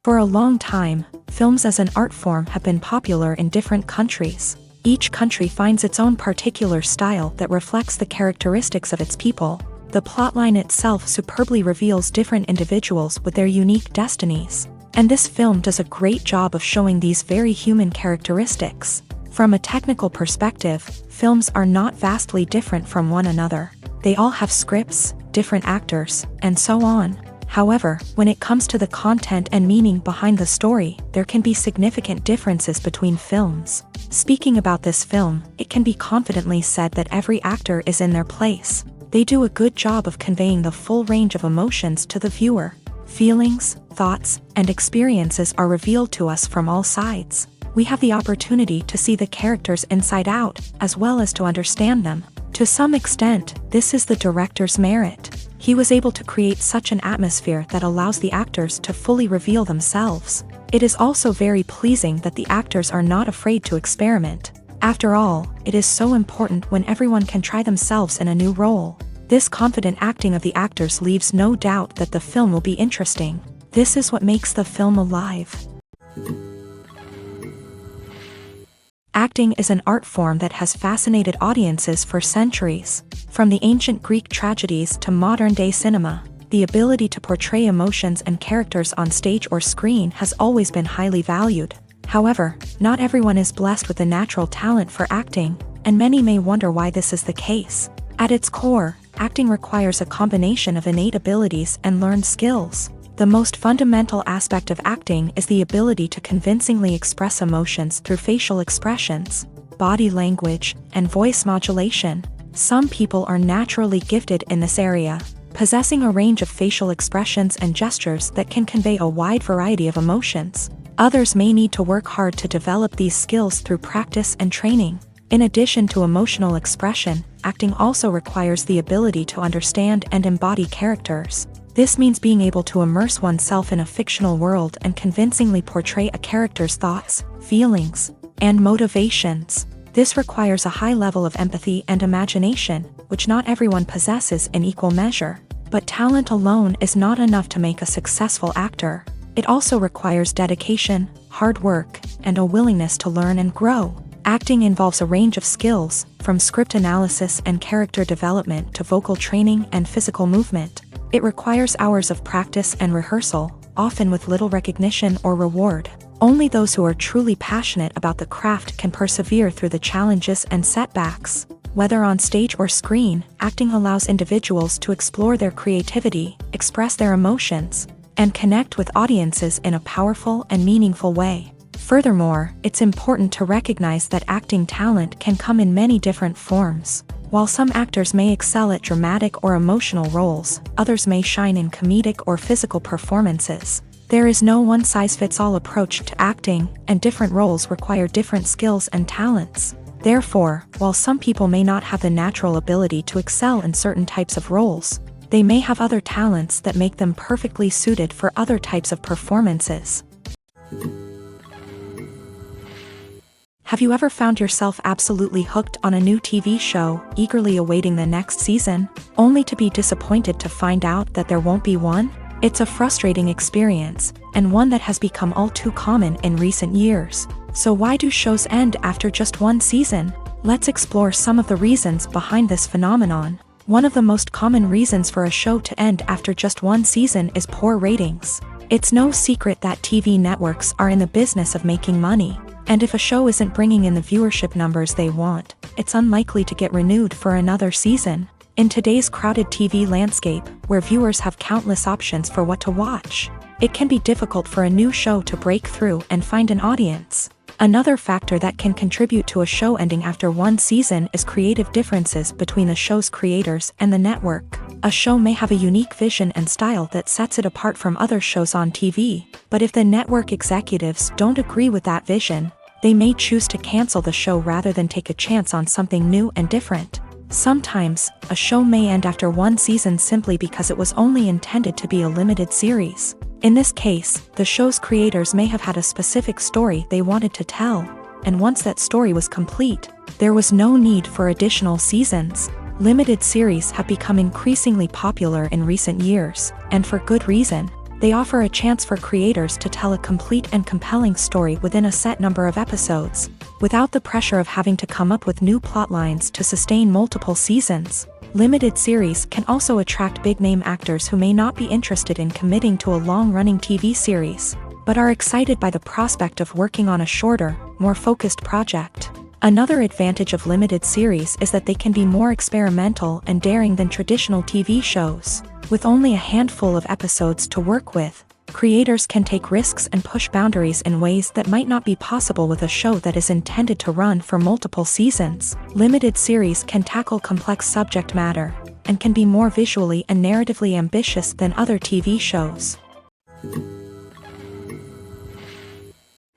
For a long time, films as an art form have been popular in different countries. Each country finds its own particular style that reflects the characteristics of its people. The plotline itself superbly reveals different individuals with their unique destinies. And this film does a great job of showing these very human characteristics. From a technical perspective, films are not vastly different from one another. They all have scripts, different actors, and so on. However, when it comes to the content and meaning behind the story, there can be significant differences between films. Speaking about this film, it can be confidently said that every actor is in their place. They do a good job of conveying the full range of emotions to the viewer. Feelings, thoughts, and experiences are revealed to us from all sides. We have the opportunity to see the characters inside out, as well as to understand them. To some extent, this is the director's merit. He was able to create such an atmosphere that allows the actors to fully reveal themselves. It is also very pleasing that the actors are not afraid to experiment. After all, it is so important when everyone can try themselves in a new role. This confident acting of the actors leaves no doubt that the film will be interesting. This is what makes the film alive. Acting is an art form that has fascinated audiences for centuries. From the ancient Greek tragedies to modern-day cinema, the ability to portray emotions and characters on stage or screen has always been highly valued. However, not everyone is blessed with a natural talent for acting, and many may wonder why this is the case. At its core, acting requires a combination of innate abilities and learned skills. The most fundamental aspect of acting is the ability to convincingly express emotions through facial expressions, body language, and voice modulation. Some people are naturally gifted in this area, possessing a range of facial expressions and gestures that can convey a wide variety of emotions. Others may need to work hard to develop these skills through practice and training. In addition to emotional expression, acting also requires the ability to understand and embody characters. This means being able to immerse oneself in a fictional world and convincingly portray a character's thoughts, feelings, and motivations. This requires a high level of empathy and imagination, which not everyone possesses in equal measure. But talent alone is not enough to make a successful actor. It also requires dedication, hard work, and a willingness to learn and grow. Acting involves a range of skills, from script analysis and character development to vocal training and physical movement. It requires hours of practice and rehearsal, often with little recognition or reward. Only those who are truly passionate about the craft can persevere through the challenges and setbacks. Whether on stage or screen, acting allows individuals to explore their creativity, express their emotions, and connect with audiences in a powerful and meaningful way. Furthermore, it's important to recognize that acting talent can come in many different forms. While some actors may excel at dramatic or emotional roles, others may shine in comedic or physical performances. There is no one-size-fits-all approach to acting, and different roles require different skills and talents. Therefore, while some people may not have the natural ability to excel in certain types of roles, they may have other talents that make them perfectly suited for other types of performances. Have you ever found yourself absolutely hooked on a new TV show, eagerly awaiting the next season, only to be disappointed to find out that there won't be one? It's a frustrating experience, and one that has become all too common in recent years. So why do shows end after just one season? Let's explore some of the reasons behind this phenomenon. One of the most common reasons for a show to end after just one season is poor ratings. It's no secret that TV networks are in the business of making money, and if a show isn't bringing in the viewership numbers they want, it's unlikely to get renewed for another season. In today's crowded TV landscape, where viewers have countless options for what to watch, it can be difficult for a new show to break through and find an audience. Another factor that can contribute to a show ending after one season is creative differences between the show's creators and the network. A show may have a unique vision and style that sets it apart from other shows on TV, but if the network executives don't agree with that vision, they may choose to cancel the show rather than take a chance on something new and different. Sometimes, a show may end after one season simply because it was only intended to be a limited series. In this case, the show's creators may have had a specific story they wanted to tell, and once that story was complete, there was no need for additional seasons. Limited series have become increasingly popular in recent years, and for good reason. They offer a chance for creators to tell a complete and compelling story within a set number of episodes, without the pressure of having to come up with new plotlines to sustain multiple seasons. Limited series can also attract big-name actors who may not be interested in committing to a long-running TV series, but are excited by the prospect of working on a shorter, more focused project. Another advantage of limited series is that they can be more experimental and daring than traditional TV shows. With only a handful of episodes to work with, creators can take risks and push boundaries in ways that might not be possible with a show that is intended to run for multiple seasons. Limited series can tackle complex subject matter, and can be more visually and narratively ambitious than other TV shows.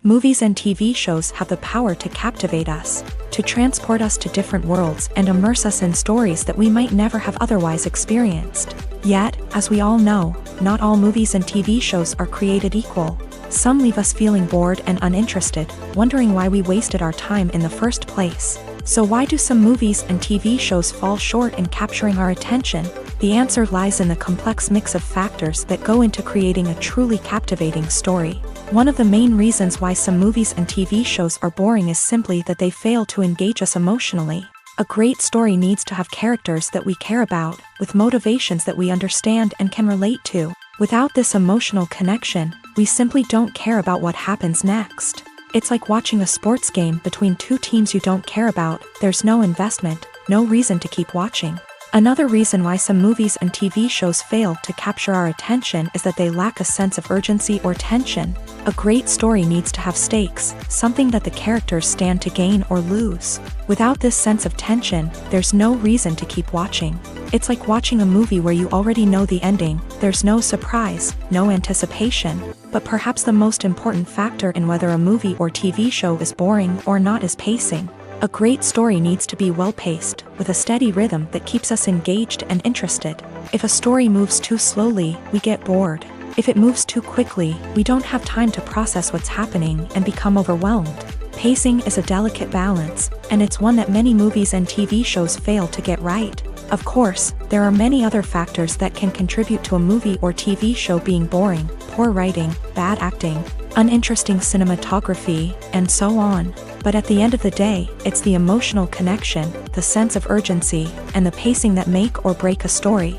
Movies and TV shows have the power to captivate us, to transport us to different worlds and immerse us in stories that we might never have otherwise experienced. Yet, as we all know, not all movies and TV shows are created equal. Some leave us feeling bored and uninterested, wondering why we wasted our time in the first place. So why do some movies and TV shows fall short in capturing our attention? The answer lies in the complex mix of factors that go into creating a truly captivating story. One of the main reasons why some movies and TV shows are boring is simply that they fail to engage us emotionally. A great story needs to have characters that we care about, with motivations that we understand and can relate to. Without this emotional connection, we simply don't care about what happens next. It's like watching a sports game between two teams you don't care about. There's no investment, no reason to keep watching. Another reason why some movies and TV shows fail to capture our attention is that they lack a sense of urgency or tension. A great story needs to have stakes, something that the characters stand to gain or lose. Without this sense of tension, there's no reason to keep watching. It's like watching a movie where you already know the ending. There's no surprise, no anticipation. But perhaps the most important factor in whether a movie or TV show is boring or not is pacing. A great story needs to be well-paced, with a steady rhythm that keeps us engaged and interested. If a story moves too slowly, we get bored. If it moves too quickly, we don't have time to process what's happening and become overwhelmed. Pacing is a delicate balance, and it's one that many movies and TV shows fail to get right. Of course, there are many other factors that can contribute to a movie or TV show being boring: poor writing, bad acting, uninteresting cinematography, and so on. But at the end of the day, it's the emotional connection, the sense of urgency, and the pacing that make or break a story.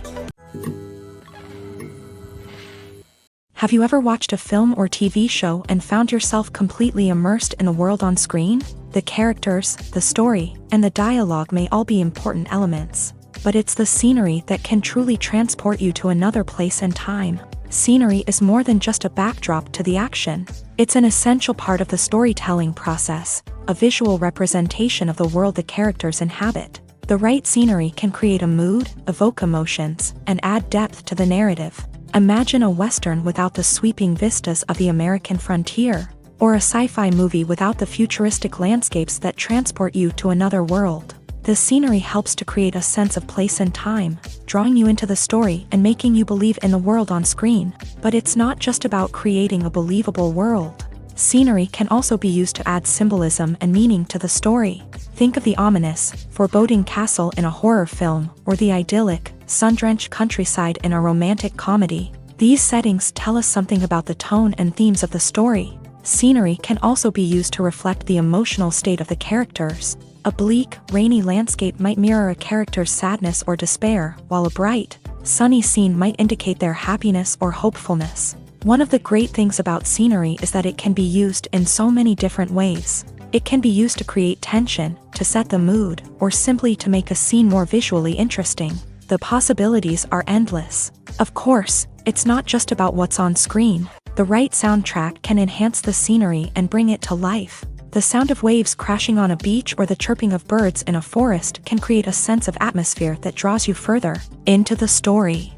Have you ever watched a film or TV show and found yourself completely immersed in the world on screen? The characters, the story, and the dialogue may all be important elements, but it's the scenery that can truly transport you to another place and time. Scenery is more than just a backdrop to the action. It's an essential part of the storytelling process, a visual representation of the world the characters inhabit. The right scenery can create a mood, evoke emotions, and add depth to the narrative. Imagine a Western without the sweeping vistas of the American frontier, or a sci-fi movie without the futuristic landscapes that transport you to another world. The scenery helps to create a sense of place and time, drawing you into the story and making you believe in the world on screen. But it's not just about creating a believable world. Scenery can also be used to add symbolism and meaning to the story. Think of the ominous, foreboding castle in a horror film, or the idyllic, sun-drenched countryside in a romantic comedy. These settings tell us something about the tone and themes of the story. Scenery can also be used to reflect the emotional state of the characters. A bleak, rainy landscape might mirror a character's sadness or despair, while a bright, sunny scene might indicate their happiness or hopefulness. One of the great things about scenery is that it can be used in so many different ways. It can be used to create tension, to set the mood, or simply to make a scene more visually interesting. The possibilities are endless. Of course, it's not just about what's on screen. The right soundtrack can enhance the scenery and bring it to life. The sound of waves crashing on a beach or the chirping of birds in a forest can create a sense of atmosphere that draws you further into the story.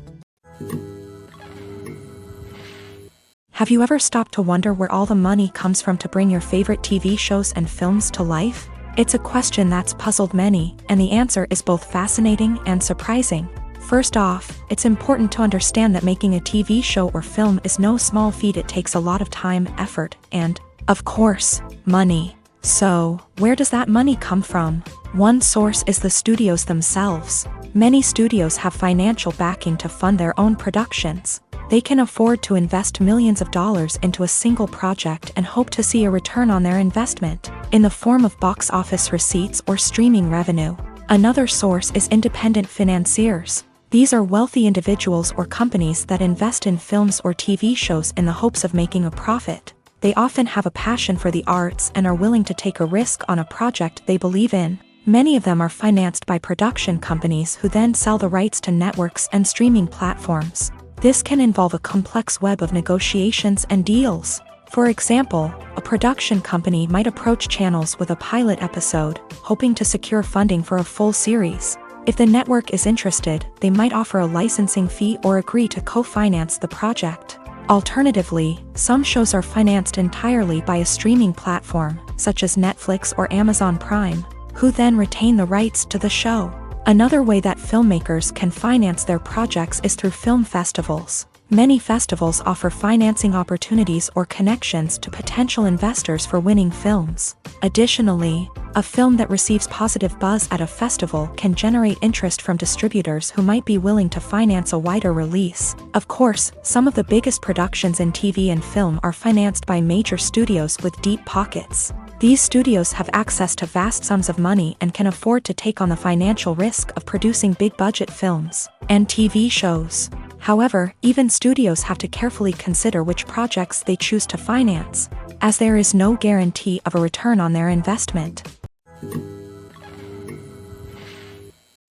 Have you ever stopped to wonder where all the money comes from to bring your favorite TV shows and films to life? It's a question that's puzzled many, and the answer is both fascinating and surprising. First off, it's important to understand that making a TV show or film is no small feat. It takes a lot of time, effort, and, of course, money. So, where does that money come from? One source is the studios themselves. Many studios have financial backing to fund their own productions. They can afford to invest millions of dollars into a single project and hope to see a return on their investment, in the form of box office receipts or streaming revenue. Another source is independent financiers. These are wealthy individuals or companies that invest in films or TV shows in the hopes of making a profit. They often have a passion for the arts and are willing to take a risk on a project they believe in. Many of them are financed by production companies who then sell the rights to networks and streaming platforms. This can involve a complex web of negotiations and deals. For example, a production company might approach channels with a pilot episode, hoping to secure funding for a full series. If the network is interested, they might offer a licensing fee or agree to co-finance the project. Alternatively, some shows are financed entirely by a streaming platform, such as Netflix or Amazon Prime, who then retain the rights to the show. Another way that filmmakers can finance their projects is through film festivals. Many festivals offer financing opportunities or connections to potential investors for winning films. Additionally, a film that receives positive buzz at a festival can generate interest from distributors who might be willing to finance a wider release. Of course, some of the biggest productions in TV and film are financed by major studios with deep pockets. These studios have access to vast sums of money and can afford to take on the financial risk of producing big-budget films and TV shows. However, even studios have to carefully consider which projects they choose to finance, as there is no guarantee of a return on their investment.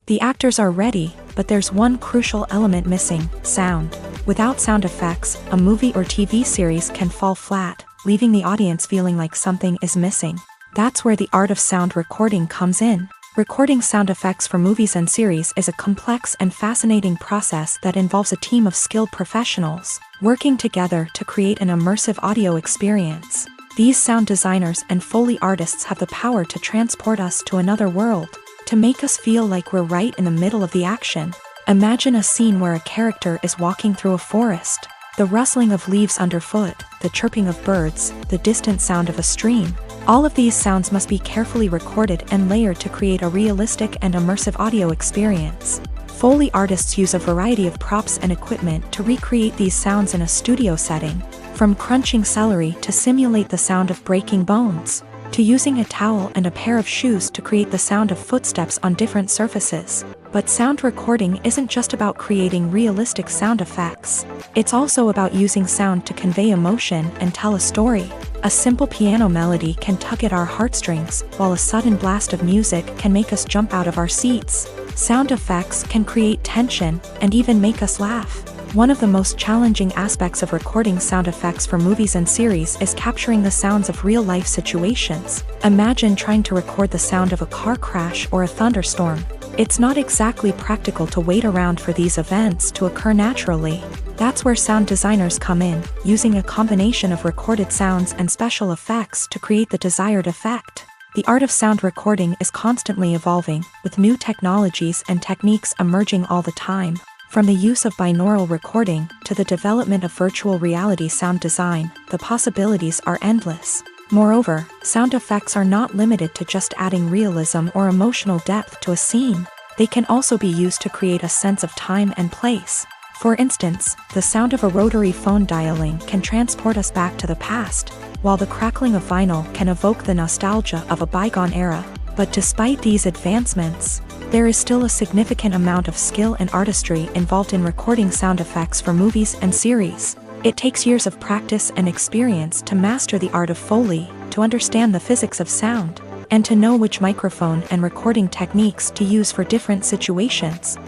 The actors are ready, but there's one crucial element missing: sound. Without sound effects, a movie or TV series can fall flat, leaving the audience feeling like something is missing. That's where the art of sound recording comes in. Recording sound effects for movies and series is a complex and fascinating process that involves a team of skilled professionals working together to create an immersive audio experience. These sound designers and Foley artists have the power to transport us to another world, to make us feel like we're right in the middle of the action. Imagine a scene where a character is walking through a forest. The rustling of leaves underfoot, the chirping of birds, the distant sound of a stream. All of these sounds must be carefully recorded and layered to create a realistic and immersive audio experience. Foley artists use a variety of props and equipment to recreate these sounds in a studio setting, from crunching celery to simulate the sound of breaking bones, to using a towel and a pair of shoes to create the sound of footsteps on different surfaces. But sound recording isn't just about creating realistic sound effects. It's also about using sound to convey emotion and tell a story. A simple piano melody can tug at our heartstrings, while a sudden blast of music can make us jump out of our seats. Sound effects can create tension and even make us laugh. One of the most challenging aspects of recording sound effects for movies and series is capturing the sounds of real-life situations. Imagine trying to record the sound of a car crash or a thunderstorm. It's not exactly practical to wait around for these events to occur naturally. That's where sound designers come in, using a combination of recorded sounds and special effects to create the desired effect. The art of sound recording is constantly evolving, with new technologies and techniques emerging all the time. From the use of binaural recording to the development of virtual reality sound design, the possibilities are endless. Moreover, sound effects are not limited to just adding realism or emotional depth to a scene. They can also be used to create a sense of time and place. For instance, the sound of a rotary phone dialing can transport us back to the past, while the crackling of vinyl can evoke the nostalgia of a bygone era. But despite these advancements, there is still a significant amount of skill and artistry involved in recording sound effects for movies and series. It takes years of practice and experience to master the art of Foley, to understand the physics of sound, and to know which microphone and recording techniques to use for different situations.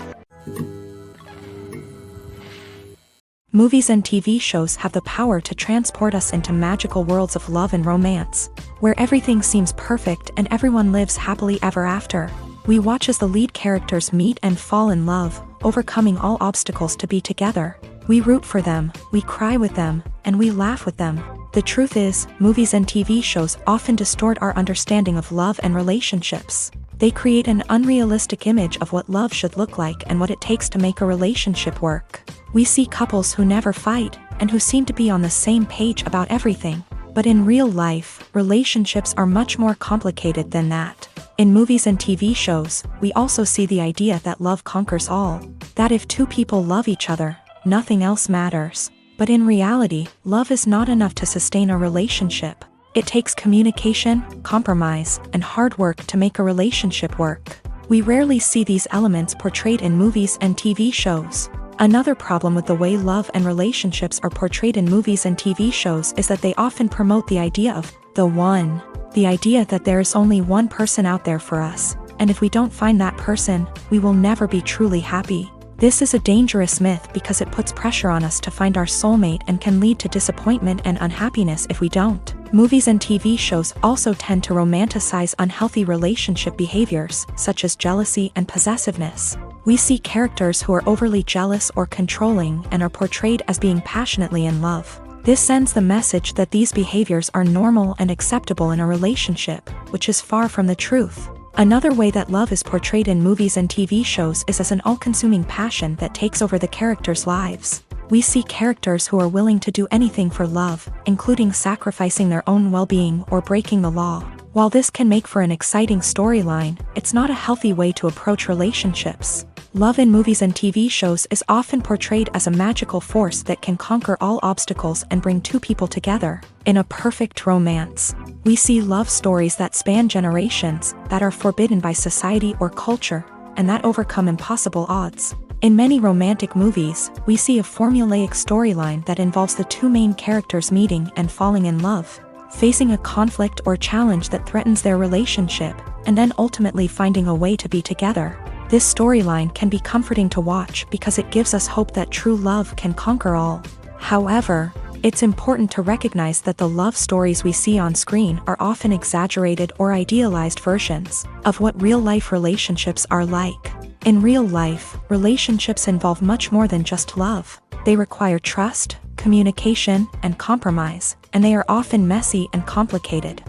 Movies and TV shows have the power to transport us into magical worlds of love and romance, where everything seems perfect and everyone lives happily ever after. We watch as the lead characters meet and fall in love, overcoming all obstacles to be together. We root for them, we cry with them, and we laugh with them. The truth is, movies and TV shows often distort our understanding of love and relationships. They create an unrealistic image of what love should look like and what it takes to make a relationship work. We see couples who never fight, and who seem to be on the same page about everything. But in real life, relationships are much more complicated than that. In movies and TV shows, we also see the idea that love conquers all. That if two people love each other, nothing else matters. But in reality, love is not enough to sustain a relationship. It takes communication, compromise, and hard work to make a relationship work. We rarely see these elements portrayed in movies and TV shows. Another problem with the way love and relationships are portrayed in movies and TV shows is that they often promote the idea of the one. The idea that there is only one person out there for us, and if we don't find that person, we will never be truly happy. This is a dangerous myth because it puts pressure on us to find our soulmate and can lead to disappointment and unhappiness if we don't. Movies and TV shows also tend to romanticize unhealthy relationship behaviors, such as jealousy and possessiveness. We see characters who are overly jealous or controlling and are portrayed as being passionately in love. This sends the message that these behaviors are normal and acceptable in a relationship, which is far from the truth. Another way that love is portrayed in movies and TV shows is as an all-consuming passion that takes over the characters' lives. We see characters who are willing to do anything for love, including sacrificing their own well-being or breaking the law. While this can make for an exciting storyline, it's not a healthy way to approach relationships. Love in movies and TV shows is often portrayed as a magical force that can conquer all obstacles and bring two people together. In a perfect romance, we see love stories that span generations, that are forbidden by society or culture, and that overcome impossible odds. In many romantic movies, we see a formulaic storyline that involves the two main characters meeting and falling in love, facing a conflict or challenge that threatens their relationship, and then ultimately finding a way to be together. This storyline can be comforting to watch because it gives us hope that true love can conquer all. However, it's important to recognize that the love stories we see on screen are often exaggerated or idealized versions of what real-life relationships are like. In real life, relationships involve much more than just love. They require trust, communication, and compromise, and they are often messy and complicated.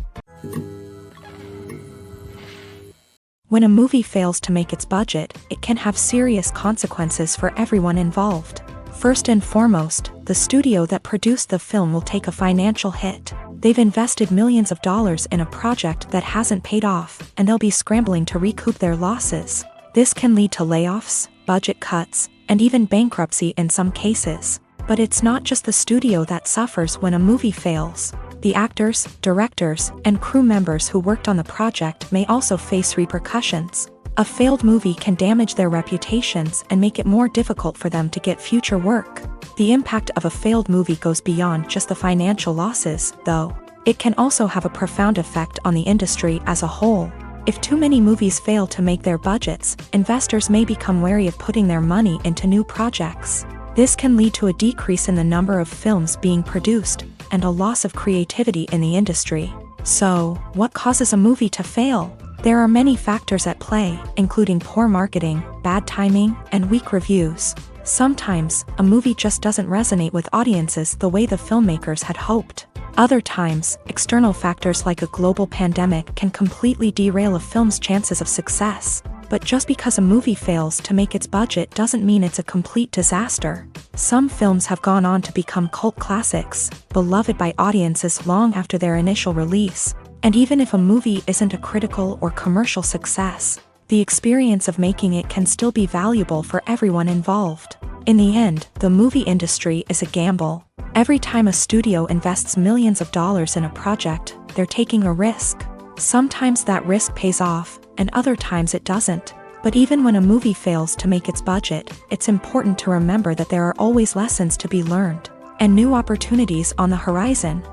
When a movie fails to make its budget, it can have serious consequences for everyone involved. First and foremost, the studio that produced the film will take a financial hit. They've invested millions of dollars in a project that hasn't paid off, and they'll be scrambling to recoup their losses. This can lead to layoffs, budget cuts, and even bankruptcy in some cases. But it's not just the studio that suffers when a movie fails. The actors, directors, and crew members who worked on the project may also face repercussions. A failed movie can damage their reputations and make it more difficult for them to get future work. The impact of a failed movie goes beyond just the financial losses, though. It can also have a profound effect on the industry as a whole. If too many movies fail to make their budgets, investors may become wary of putting their money into new projects. This can lead to a decrease in the number of films being produced, and a loss of creativity in the industry. So, what causes a movie to fail? There are many factors at play, including poor marketing, bad timing, and weak reviews. Sometimes, a movie just doesn't resonate with audiences the way the filmmakers had hoped. Other times, external factors like a global pandemic can completely derail a film's chances of success. But just because a movie fails to make its budget doesn't mean it's a complete disaster. Some films have gone on to become cult classics, beloved by audiences long after their initial release. And even if a movie isn't a critical or commercial success, the experience of making it can still be valuable for everyone involved. In the end, the movie industry is a gamble. Every time a studio invests millions of dollars in a project, they're taking a risk. Sometimes that risk pays off, and other times it doesn't. But even when a movie fails to make its budget, it's important to remember that there are always lessons to be learned. and new opportunities on the horizon.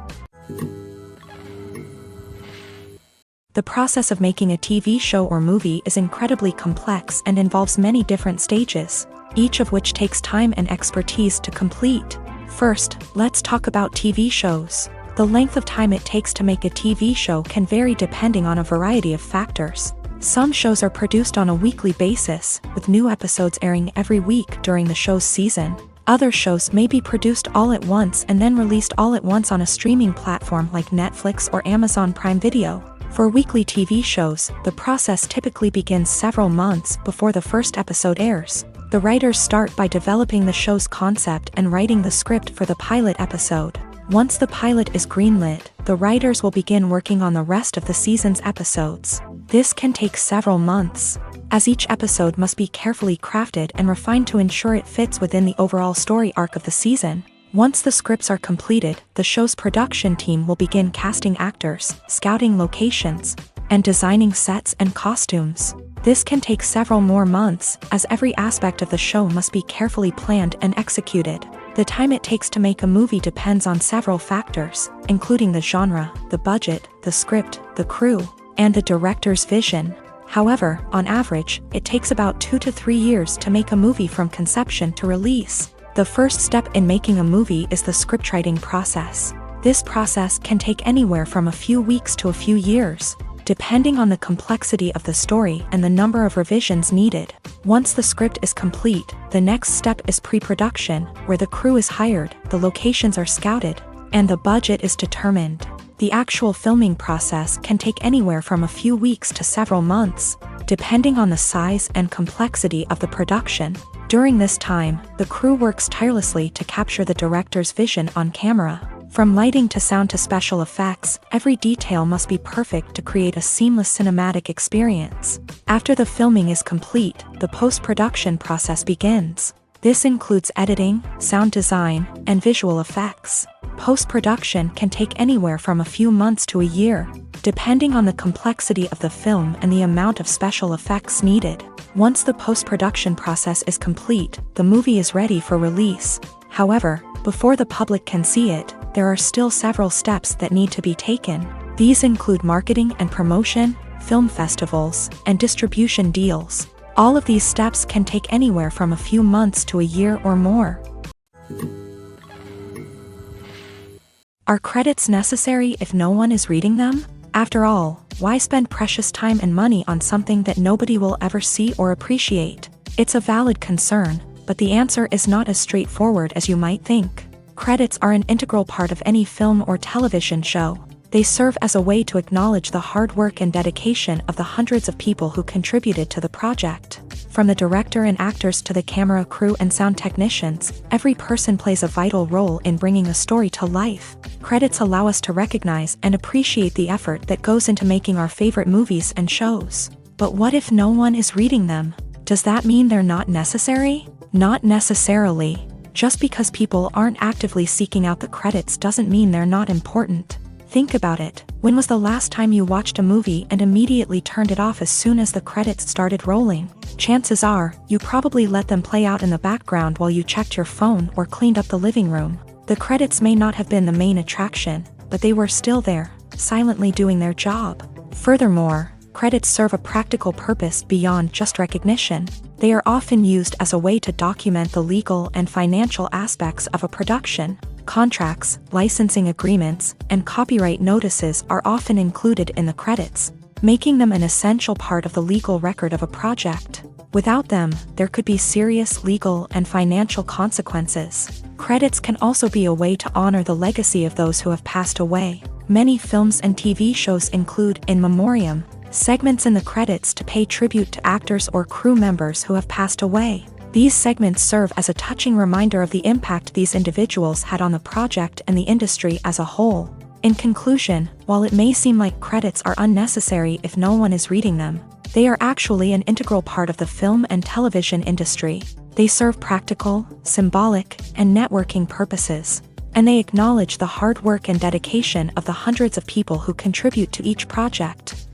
The process of making a TV show or movie is incredibly complex and involves many different stages, each of which takes time and expertise to complete. First, let's talk about TV shows. The length of time it takes to make a TV show can vary depending on a variety of factors. Some shows are produced on a weekly basis, with new episodes airing every week during the show's season. Other shows may be produced all at once and then released all at once on a streaming platform like Netflix or Amazon Prime Video. For weekly TV shows, the process typically begins several months before the first episode airs. The writers start by developing the show's concept and writing the script for the pilot episode. Once the pilot is greenlit, the writers will begin working on the rest of the season's episodes. This can take several months, as each episode must be carefully crafted and refined to ensure it fits within the overall story arc of the season. Once the scripts are completed, the show's production team will begin casting actors, scouting locations, and designing sets and costumes. This can take several more months, as every aspect of the show must be carefully planned and executed. The time it takes to make a movie depends on several factors, including the genre, the budget, the script, the crew, and the director's vision. However, on average, it takes about 2 to 3 years to make a movie from conception to release. The first step in making a movie is the scriptwriting process. This process can take anywhere from a few weeks to a few years, depending on the complexity of the story and the number of revisions needed. Once the script is complete, the next step is pre-production, where the crew is hired, the locations are scouted, and the budget is determined. The actual filming process can take anywhere from a few weeks to several months, depending on the size and complexity of the production. During this time, the crew works tirelessly to capture the director's vision on camera. From lighting to sound to special effects, every detail must be perfect to create a seamless cinematic experience. After the filming is complete, the post-production process begins. This includes editing, sound design, and visual effects. Post-production can take anywhere from a few months to a year, depending on the complexity of the film and the amount of special effects needed. Once the post-production process is complete, the movie is ready for release. However, before the public can see it, there are still several steps that need to be taken. These include marketing and promotion, film festivals, and distribution deals. All of these steps can take anywhere from a few months to a year or more. Are credits necessary if no one is reading them? After all, why spend precious time and money on something that nobody will ever see or appreciate? It's a valid concern, but the answer is not as straightforward as you might think. Credits are an integral part of any film or television show. They serve as a way to acknowledge the hard work and dedication of the hundreds of people who contributed to the project. From the director and actors to the camera crew and sound technicians, every person plays a vital role in bringing a story to life. Credits allow us to recognize and appreciate the effort that goes into making our favorite movies and shows. But what if no one is reading them? Does that mean they're not necessary? Not necessarily. Just because people aren't actively seeking out the credits doesn't mean they're not important. Think about it. When was the last time you watched a movie and immediately turned it off as soon as the credits started rolling? Chances are, you probably let them play out in the background while you checked your phone or cleaned up the living room. The credits may not have been the main attraction, but they were still there, silently doing their job. Furthermore, credits serve a practical purpose beyond just recognition. They are often used as a way to document the legal and financial aspects of a production. Contracts, licensing agreements, and copyright notices are often included in the credits, making them an essential part of the legal record of a project. Without them, there could be serious legal and financial consequences. Credits can also be a way to honor the legacy of those who have passed away. Many films and TV shows include in memoriam segments in the credits to pay tribute to actors or crew members who have passed away. These segments serve as a touching reminder of the impact these individuals had on the project and the industry as a whole. In conclusion, while it may seem like credits are unnecessary if no one is reading them, they are actually an integral part of the film and television industry. They serve practical, symbolic, and networking purposes, and they acknowledge the hard work and dedication of the hundreds of people who contribute to each project.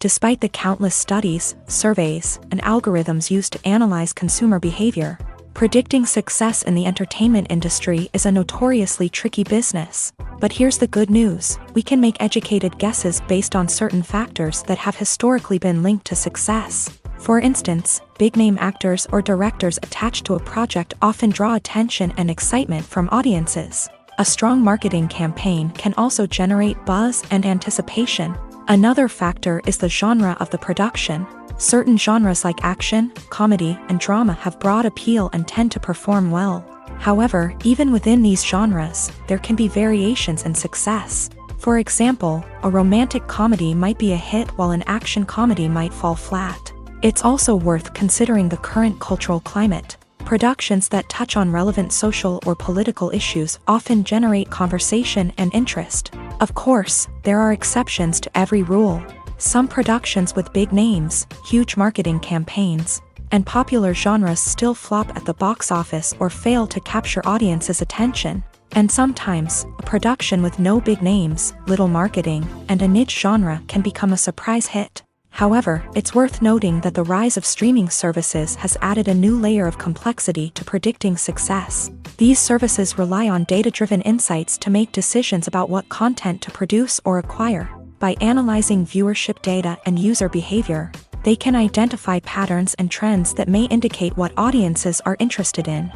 Despite the countless studies, surveys, and algorithms used to analyze consumer behavior, Predicting success in the entertainment industry is a notoriously tricky business. But here's the good news: we can make educated guesses based on certain factors that have historically been linked to success. For instance, big-name actors or directors attached to a project often draw attention and excitement from audiences. A strong marketing campaign can also generate buzz and anticipation. Another factor is the genre of the production. Certain genres like action, comedy, and drama have broad appeal and tend to perform well. However, even within these genres, there can be variations in success. For example, a romantic comedy might be a hit while an action comedy might fall flat. It's also worth considering the current cultural climate. Productions that touch on relevant social or political issues often generate conversation and interest. Of course, there are exceptions to every rule. Some productions with big names, huge marketing campaigns, and popular genres still flop at the box office or fail to capture audiences' attention. And sometimes, a production with no big names, little marketing, and a niche genre can become a surprise hit. However, it's worth noting that the rise of streaming services has added a new layer of complexity to predicting success. These services rely on data-driven insights to make decisions about what content to produce or acquire. By analyzing viewership data and user behavior, they can identify patterns and trends that may indicate what audiences are interested in.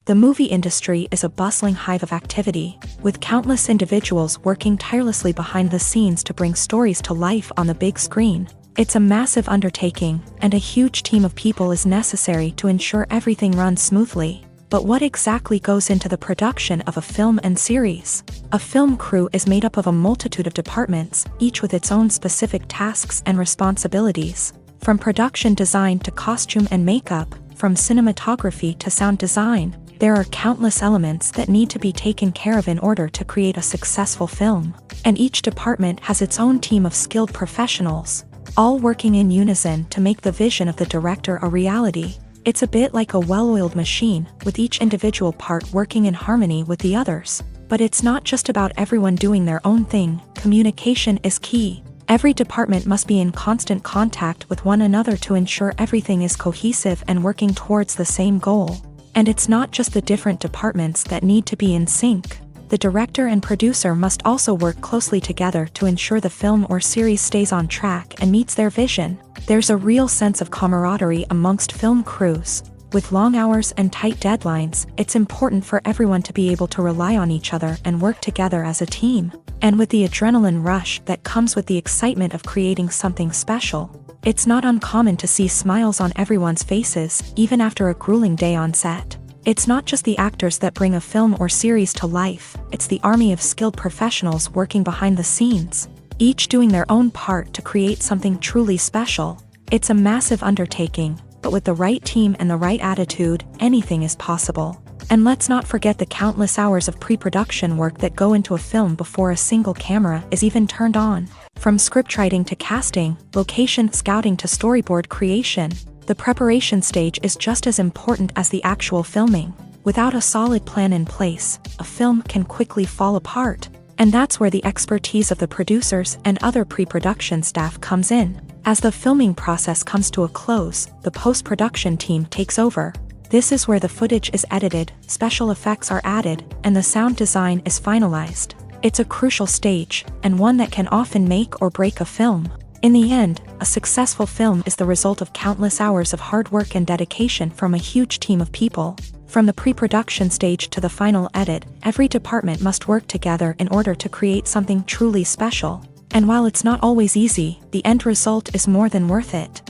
The movie industry is a bustling hive of activity, with countless individuals working tirelessly behind the scenes to bring stories to life on the big screen. It's a massive undertaking, and a huge team of people is necessary to ensure everything runs smoothly. But what exactly goes into the production of a film and series? A film crew is made up of a multitude of departments, each with its own specific tasks and responsibilities. From production design to costume and makeup, from cinematography to sound design, there are countless elements that need to be taken care of in order to create a successful film. And each department has its own team of skilled professionals, all working in unison to make the vision of the director a reality. It's a bit like a well-oiled machine, with each individual part working in harmony with the others. But it's not just about everyone doing their own thing. Communication is key. Every department must be in constant contact with one another to ensure everything is cohesive and working towards the same goal. And it's not just the different departments that need to be in sync. The director and producer must also work closely together to ensure the film or series stays on track and meets their vision. There's a real sense of camaraderie amongst film crews. With long hours and tight deadlines, it's important for everyone to be able to rely on each other and work together as a team. And with the adrenaline rush that comes with the excitement of creating something special, it's not uncommon to see smiles on everyone's faces, even after a grueling day on set. It's not just the actors that bring a film or series to life, it's the army of skilled professionals working behind the scenes, each doing their own part to create something truly special. It's a massive undertaking, but with the right team and the right attitude, anything is possible. And let's not forget the countless hours of pre-production work that go into a film before a single camera is even turned on. From scriptwriting to casting, location scouting to storyboard creation, the preparation stage is just as important as the actual filming. Without a solid plan in place, a film can quickly fall apart. And that's where the expertise of the producers and other pre-production staff comes in. As the filming process comes to a close, the post-production team takes over. This is where the footage is edited, special effects are added, and the sound design is finalized. It's a crucial stage, and one that can often make or break a film. In the end, a successful film is the result of countless hours of hard work and dedication from a huge team of people. From the pre-production stage to the final edit, every department must work together in order to create something truly special. And while it's not always easy, the end result is more than worth it.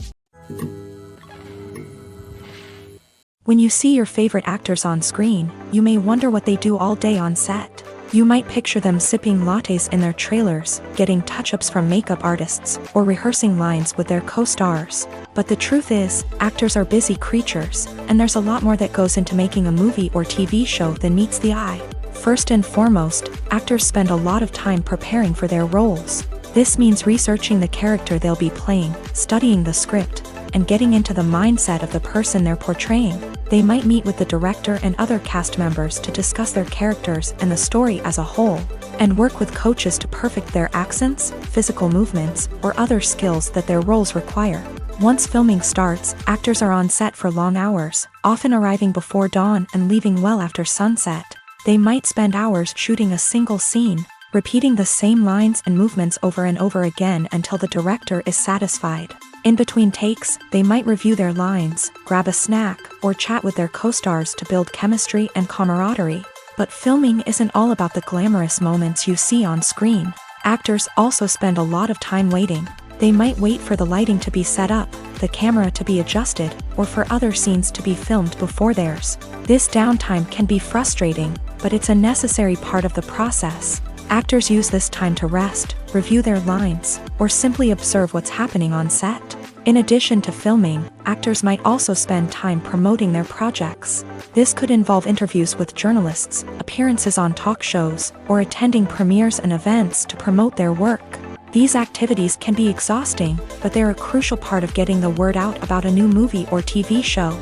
When you see your favorite actors on screen, you may wonder what they do all day on set. You might picture them sipping lattes in their trailers, getting touch-ups from makeup artists, or rehearsing lines with their co-stars. But the truth is, actors are busy creatures, and there's a lot more that goes into making a movie or TV show than meets the eye. First and foremost, actors spend a lot of time preparing for their roles. This means researching the character they'll be playing, studying the script, and getting into the mindset of the person they're portraying. They might meet with the director and other cast members to discuss their characters and the story as a whole, and work with coaches to perfect their accents, physical movements, or other skills that their roles require. Once filming starts, actors are on set for long hours, often arriving before dawn and leaving well after sunset. They might spend hours shooting a single scene, repeating the same lines and movements over and over again until the director is satisfied. In between takes, they might review their lines, grab a snack, or chat with their co-stars to build chemistry and camaraderie. But filming isn't all about the glamorous moments you see on screen. Actors also spend a lot of time waiting. They might wait for the lighting to be set up, the camera to be adjusted, or for other scenes to be filmed before theirs. This downtime can be frustrating, but it's a necessary part of the process. Actors use this time to rest, review their lines, or simply observe what's happening on set. In addition to filming, actors might also spend time promoting their projects. This could involve interviews with journalists, appearances on talk shows, or attending premieres and events to promote their work. These activities can be exhausting, but they're a crucial part of getting the word out about a new movie or TV show.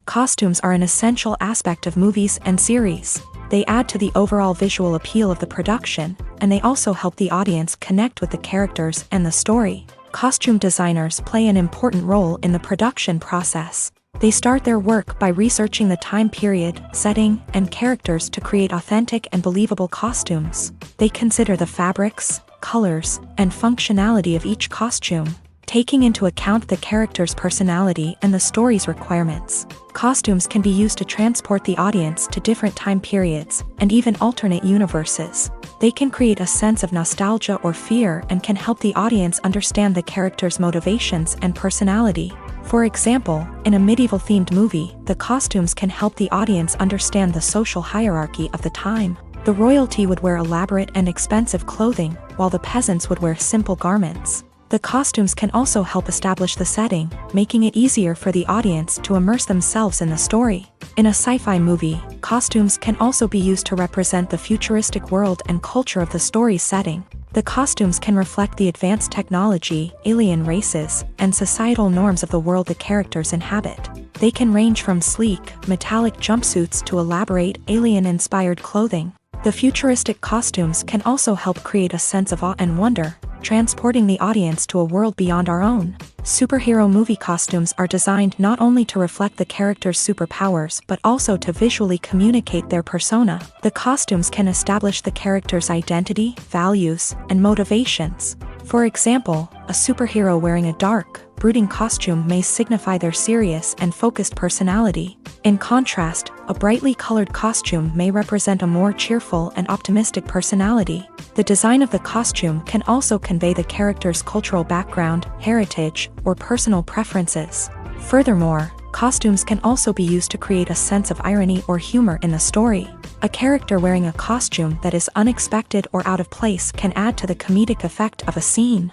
Costumes are an essential aspect of movies and series. They add to the overall visual appeal of the production, and they also help the audience connect with the characters and the story. Costume designers play an important role in the production process. They start their work by researching the time period, setting, and characters to create authentic and believable costumes. They consider the fabrics, colors, and functionality of each costume, taking into account the character's personality and the story's requirements. Costumes can be used to transport the audience to different time periods and even alternate universes. They can create a sense of nostalgia or fear and can help the audience understand the character's motivations and personality. For example, in a medieval-themed movie, the costumes can help the audience understand the social hierarchy of the time. The royalty would wear elaborate and expensive clothing, while the peasants would wear simple garments. The costumes can also help establish the setting, making it easier for the audience to immerse themselves in the story. In a sci-fi movie, costumes can also be used to represent the futuristic world and culture of the story's setting. The costumes can reflect the advanced technology, alien races, and societal norms of the world the characters inhabit. They can range from sleek, metallic jumpsuits to elaborate, alien-inspired clothing. The futuristic costumes can also help create a sense of awe and wonder, transporting the audience to a world beyond our own. Superhero movie costumes are designed not only to reflect the character's superpowers but also to visually communicate their persona. The costumes can establish the character's identity, values, and motivations. For example, a superhero wearing a dark, brooding costume may signify their serious and focused personality. In contrast, a brightly colored costume may represent a more cheerful and optimistic personality. The design of the costume can also convey the character's cultural background, heritage, or personal preferences. Furthermore, costumes can also be used to create a sense of irony or humor in the story. A character wearing a costume that is unexpected or out of place can add to the comedic effect of a scene.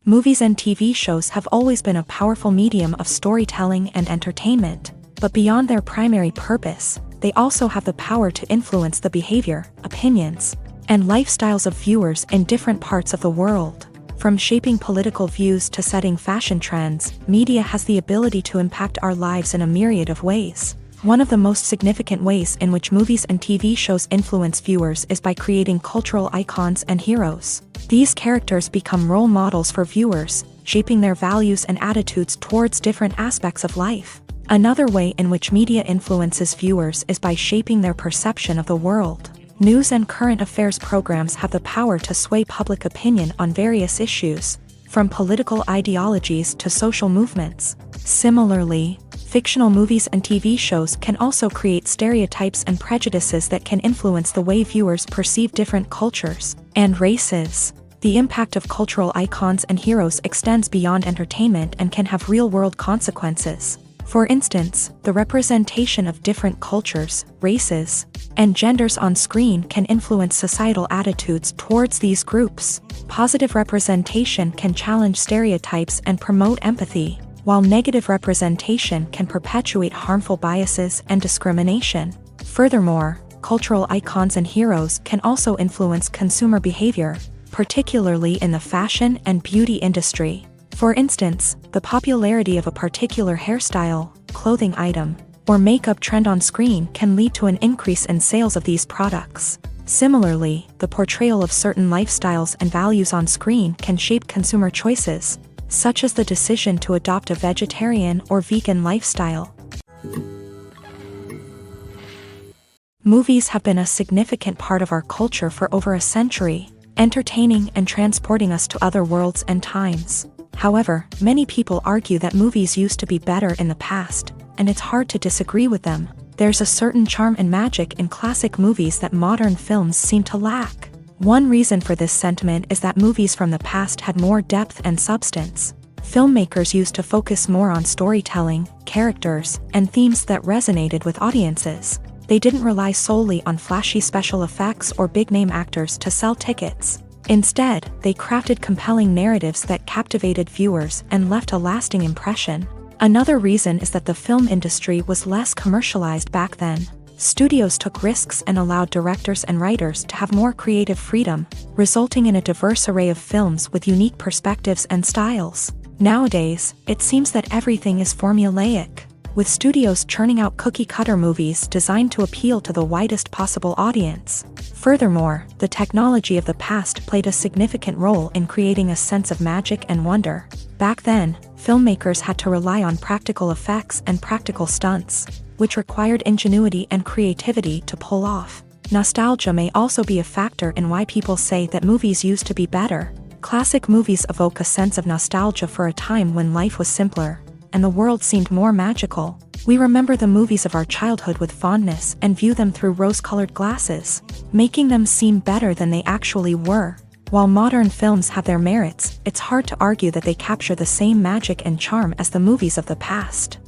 Movies and TV shows have always been a powerful medium of storytelling and entertainment, but beyond their primary purpose, they also have the power to influence the behavior, opinions, and lifestyles of viewers in different parts of the world. From shaping political views to setting fashion trends, media has the ability to impact our lives in a myriad of ways. One of the most significant ways in which movies and TV shows influence viewers is by creating cultural icons and heroes. These characters become role models for viewers, shaping their values and attitudes towards different aspects of life. Another way in which media influences viewers is by shaping their perception of the world. News and current affairs programs have the power to sway public opinion on various issues, from political ideologies to social movements. Similarly, fictional movies and TV shows can also create stereotypes and prejudices that can influence the way viewers perceive different cultures and races. The impact of cultural icons and heroes extends beyond entertainment and can have real-world consequences. For instance, the representation of different cultures, races, and genders on screen can influence societal attitudes towards these groups. Positive representation can challenge stereotypes and promote empathy, while negative representation can perpetuate harmful biases and discrimination. Furthermore, cultural icons and heroes can also influence consumer behavior, particularly in the fashion and beauty industry. For instance, the popularity of a particular hairstyle, clothing item, or makeup trend on screen can lead to an increase in sales of these products. Similarly, the portrayal of certain lifestyles and values on screen can shape consumer choices, such as the decision to adopt a vegetarian or vegan lifestyle. Movies have been a significant part of our culture for over a century, entertaining and transporting us to other worlds and times. However, many people argue that movies used to be better in the past, and it's hard to disagree with them. There's a certain charm and magic in classic movies that modern films seem to lack. One reason for this sentiment is that movies from the past had more depth and substance. Filmmakers used to focus more on storytelling, characters, and themes that resonated with audiences. They didn't rely solely on flashy special effects or big-name actors to sell tickets. Instead, they crafted compelling narratives that captivated viewers and left a lasting impression. Another reason is that the film industry was less commercialized back then. Studios took risks and allowed directors and writers to have more creative freedom, resulting in a diverse array of films with unique perspectives and styles. Nowadays, it seems that everything is formulaic, with studios churning out cookie-cutter movies designed to appeal to the widest possible audience. Furthermore, the technology of the past played a significant role in creating a sense of magic and wonder. Back then, filmmakers had to rely on practical effects and practical stunts, which required ingenuity and creativity to pull off. Nostalgia may also be a factor in why people say that movies used to be better. Classic movies evoke a sense of nostalgia for a time when life was simpler, and the world seemed more magical. We remember the movies of our childhood with fondness and view them through rose-colored glasses, making them seem better than they actually were. While modern films have their merits, it's hard to argue that they capture the same magic and charm as the movies of the past.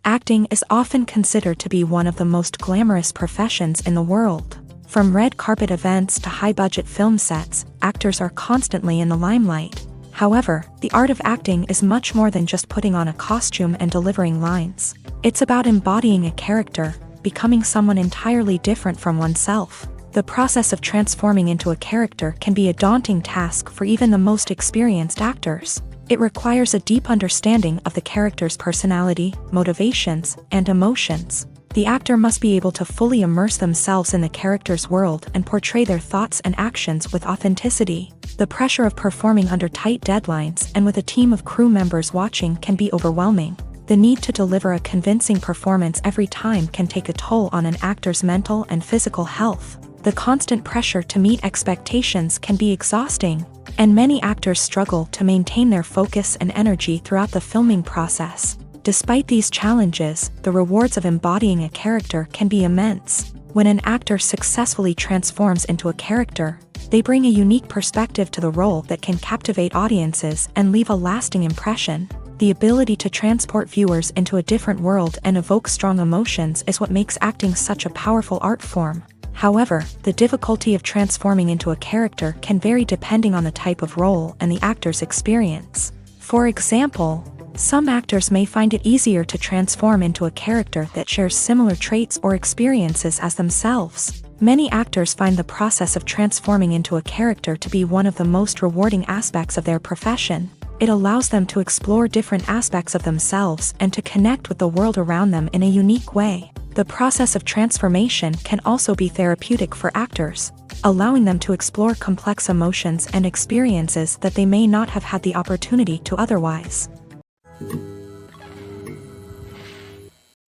Acting is often considered to be one of the most glamorous professions in the world. From red carpet events to high-budget film sets, actors are constantly in the limelight. However, the art of acting is much more than just putting on a costume and delivering lines. It's about embodying a character, becoming someone entirely different from oneself. The process of transforming into a character can be a daunting task for even the most experienced actors. It requires a deep understanding of the character's personality, motivations, and emotions. The actor must be able to fully immerse themselves in the character's world and portray their thoughts and actions with authenticity. The pressure of performing under tight deadlines and with a team of crew members watching can be overwhelming. The need to deliver a convincing performance every time can take a toll on an actor's mental and physical health. The constant pressure to meet expectations can be exhausting, and many actors struggle to maintain their focus and energy throughout the filming process. Despite these challenges, the rewards of embodying a character can be immense. When an actor successfully transforms into a character, they bring a unique perspective to the role that can captivate audiences and leave a lasting impression. The ability to transport viewers into a different world and evoke strong emotions is what makes acting such a powerful art form. However, the difficulty of transforming into a character can vary depending on the type of role and the actor's experience. For example, some actors may find it easier to transform into a character that shares similar traits or experiences as themselves. Many actors find the process of transforming into a character to be one of the most rewarding aspects of their profession. It allows them to explore different aspects of themselves and to connect with the world around them in a unique way. The process of transformation can also be therapeutic for actors, allowing them to explore complex emotions and experiences that they may not have had the opportunity to otherwise.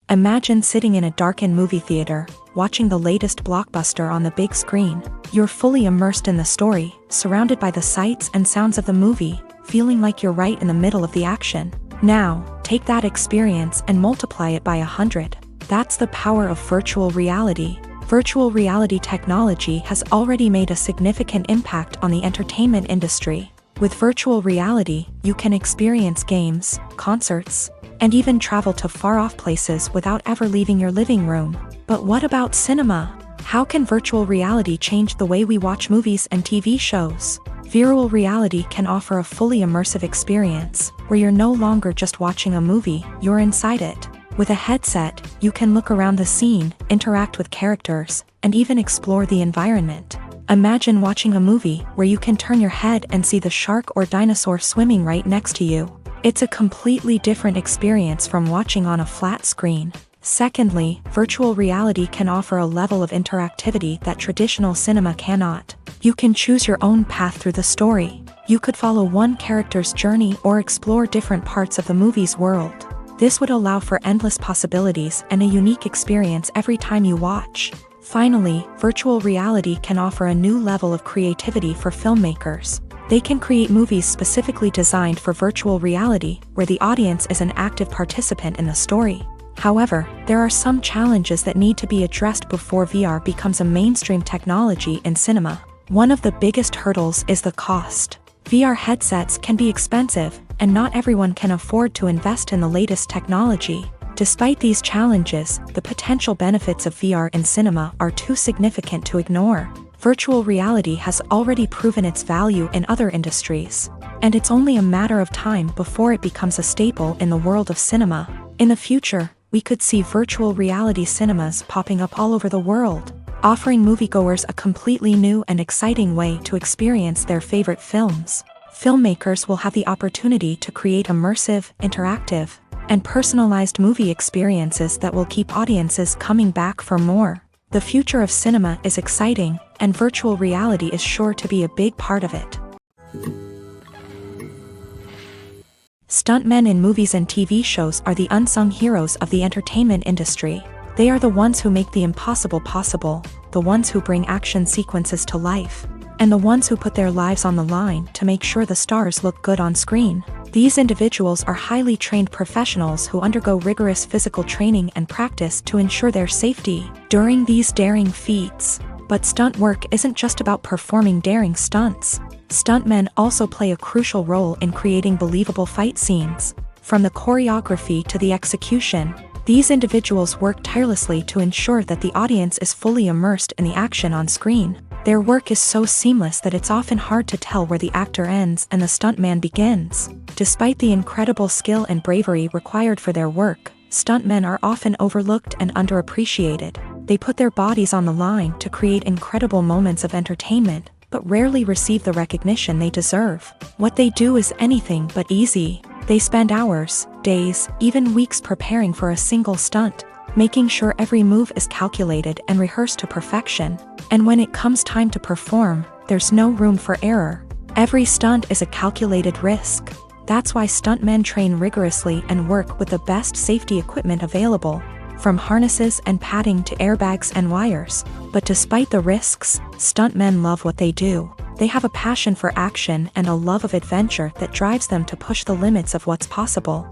Imagine sitting in a darkened movie theater, watching the latest blockbuster on the big screen. You're fully immersed in the story, surrounded by the sights and sounds of the movie, feeling like you're right in the middle of the action. Now, take that experience and multiply it by 100. That's the power of virtual reality. Virtual reality technology has already made a significant impact on the entertainment industry. With virtual reality, you can experience games, concerts, and even travel to far-off places without ever leaving your living room. But what about cinema? How can virtual reality change the way we watch movies and TV shows? Virtual reality can offer a fully immersive experience, where you're no longer just watching a movie, you're inside it. With a headset, you can look around the scene, interact with characters, and even explore the environment. Imagine watching a movie where you can turn your head and see the shark or dinosaur swimming right next to you. It's a completely different experience from watching on a flat screen. Secondly, virtual reality can offer a level of interactivity that traditional cinema cannot. You can choose your own path through the story. You could follow one character's journey or explore different parts of the movie's world. This would allow for endless possibilities and a unique experience every time you watch. Finally, virtual reality can offer a new level of creativity for filmmakers. They can create movies specifically designed for virtual reality, where the audience is an active participant in the story. However, there are some challenges that need to be addressed before VR becomes a mainstream technology in cinema. One of the biggest hurdles is the cost. VR headsets can be expensive, and not everyone can afford to invest in the latest technology. Despite these challenges, the potential benefits of VR in cinema are too significant to ignore. Virtual reality has already proven its value in other industries, and it's only a matter of time before it becomes a staple in the world of cinema. In the future, we could see virtual reality cinemas popping up all over the world, offering moviegoers a completely new and exciting way to experience their favorite films. Filmmakers will have the opportunity to create immersive, interactive, and personalized movie experiences that will keep audiences coming back for more. The future of cinema is exciting, and virtual reality is sure to be a big part of it. Stuntmen in movies and TV shows are the unsung heroes of the entertainment industry. They are the ones who make the impossible possible, the ones who bring action sequences to life, and the ones who put their lives on the line to make sure the stars look good on screen. These individuals are highly trained professionals who undergo rigorous physical training and practice to ensure their safety during these daring feats. But stunt work isn't just about performing daring stunts. Stuntmen also play a crucial role in creating believable fight scenes. From the choreography to the execution, these individuals work tirelessly to ensure that the audience is fully immersed in the action on screen. Their work is so seamless that it's often hard to tell where the actor ends and the stuntman begins. Despite the incredible skill and bravery required for their work, stuntmen are often overlooked and underappreciated. They put their bodies on the line to create incredible moments of entertainment, but rarely receive the recognition they deserve. What they do is anything but easy. They spend hours, days, even weeks preparing for a single stunt, making sure every move is calculated and rehearsed to perfection. And when it comes time to perform, there's no room for error. Every stunt is a calculated risk. That's why stuntmen train rigorously and work with the best safety equipment available, from harnesses and padding to airbags and wires. But despite the risks, stuntmen love what they do. They have a passion for action and a love of adventure that drives them to push the limits of what's possible.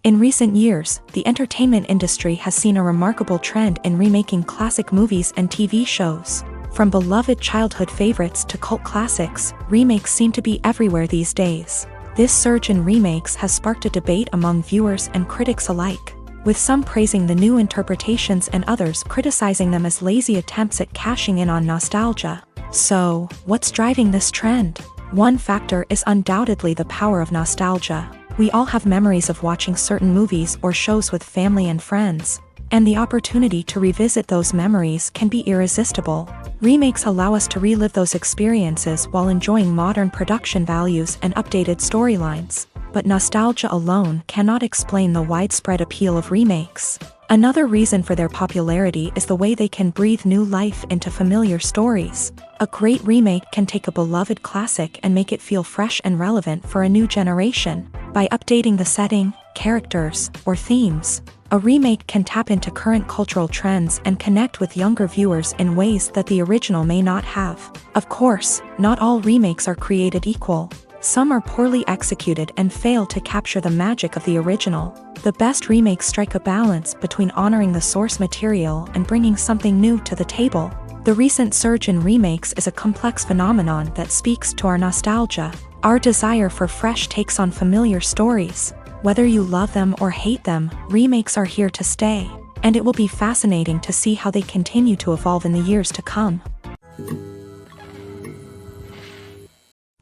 In recent years, the entertainment industry has seen a remarkable trend in remaking classic movies and TV shows. From beloved childhood favorites to cult classics, remakes seem to be everywhere these days. This surge in remakes has sparked a debate among viewers and critics alike, with some praising the new interpretations and others criticizing them as lazy attempts at cashing in on nostalgia. So, what's driving this trend? One factor is undoubtedly the power of nostalgia. We all have memories of watching certain movies or shows with family and friends, and the opportunity to revisit those memories can be irresistible. Remakes allow us to relive those experiences while enjoying modern production values and updated storylines. But nostalgia alone cannot explain the widespread appeal of remakes. Another reason for their popularity is the way they can breathe new life into familiar stories. A great remake can take a beloved classic and make it feel fresh and relevant for a new generation. By updating the setting, characters, or themes, a remake can tap into current cultural trends and connect with younger viewers in ways that the original may not have. Of course, not all remakes are created equal. Some are poorly executed and fail to capture the magic of the original. The best remakes strike a balance between honoring the source material and bringing something new to the table. The recent surge in remakes is a complex phenomenon that speaks to our nostalgia, our desire for fresh takes on familiar stories. Whether you love them or hate them, remakes are here to stay, and it will be fascinating to see how they continue to evolve in the years to come.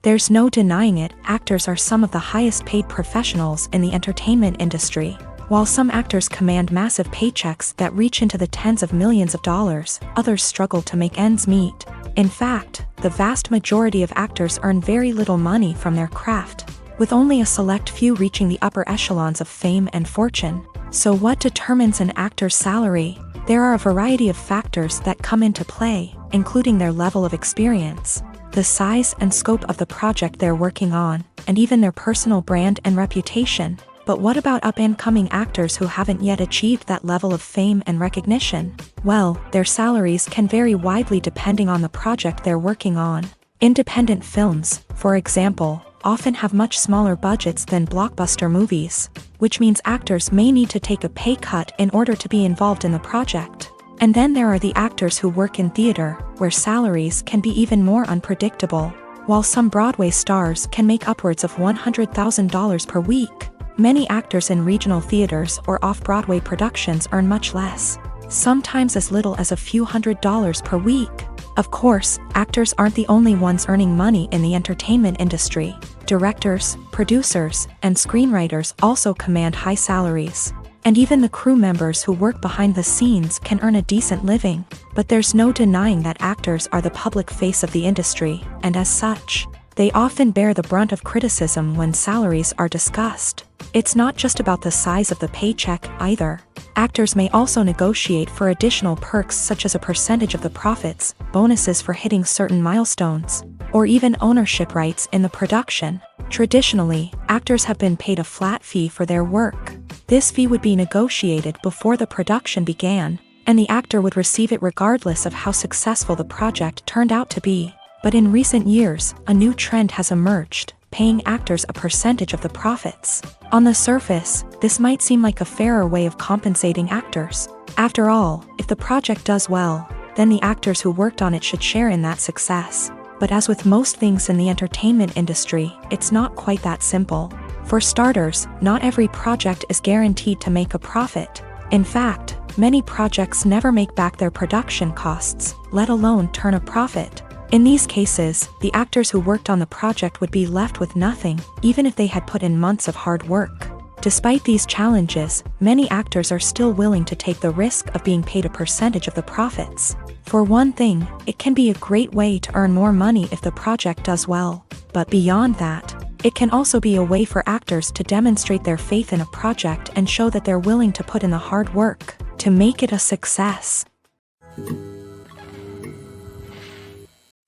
There's no denying it, actors are some of the highest paid professionals in the entertainment industry. While some actors command massive paychecks that reach into the tens of millions of dollars, others struggle to make ends meet. In fact, the vast majority of actors earn very little money from their craft. with only a select few reaching the upper echelons of fame and fortune. So what determines an actor's salary? There are a variety of factors that come into play, including their level of experience, the size and scope of the project they're working on, and even their personal brand and reputation. But what about up-and-coming actors who haven't yet achieved that level of fame and recognition? Well, their salaries can vary widely depending on the project they're working on. Independent films, for example, often have much smaller budgets than blockbuster movies, which means actors may need to take a pay cut in order to be involved in the project. And then there are the actors who work in theater, where salaries can be even more unpredictable. While some Broadway stars can make upwards of $100,000 per week, many actors in regional theaters or off-Broadway productions earn much less, sometimes as little as a few $100s per week. Of course, actors aren't the only ones earning money in the entertainment industry. Directors, producers, and screenwriters also command high salaries. And even the crew members who work behind the scenes can earn a decent living. But there's no denying that actors are the public face of the industry, and as such, they often bear the brunt of criticism when salaries are discussed. It's not just about the size of the paycheck, either. Actors may also negotiate for additional perks such as a percentage of the profits, bonuses for hitting certain milestones, or even ownership rights in the production. Traditionally, actors have been paid a flat fee for their work. This fee would be negotiated before the production began, and the actor would receive it regardless of how successful the project turned out to be. But in recent years, a new trend has emerged, paying actors a percentage of the profits. On the surface, this might seem like a fairer way of compensating actors. After all, if the project does well, then the actors who worked on it should share in that success. But as with most things in the entertainment industry, it's not quite that simple. For starters, not every project is guaranteed to make a profit. In fact, many projects never make back their production costs, let alone turn a profit. In these cases, the actors who worked on the project would be left with nothing, even if they had put in months of hard work. Despite these challenges, many actors are still willing to take the risk of being paid a percentage of the profits. For one thing, it can be a great way to earn more money if the project does well. But beyond that, it can also be a way for actors to demonstrate their faith in a project and show that they're willing to put in the hard work to make it a success.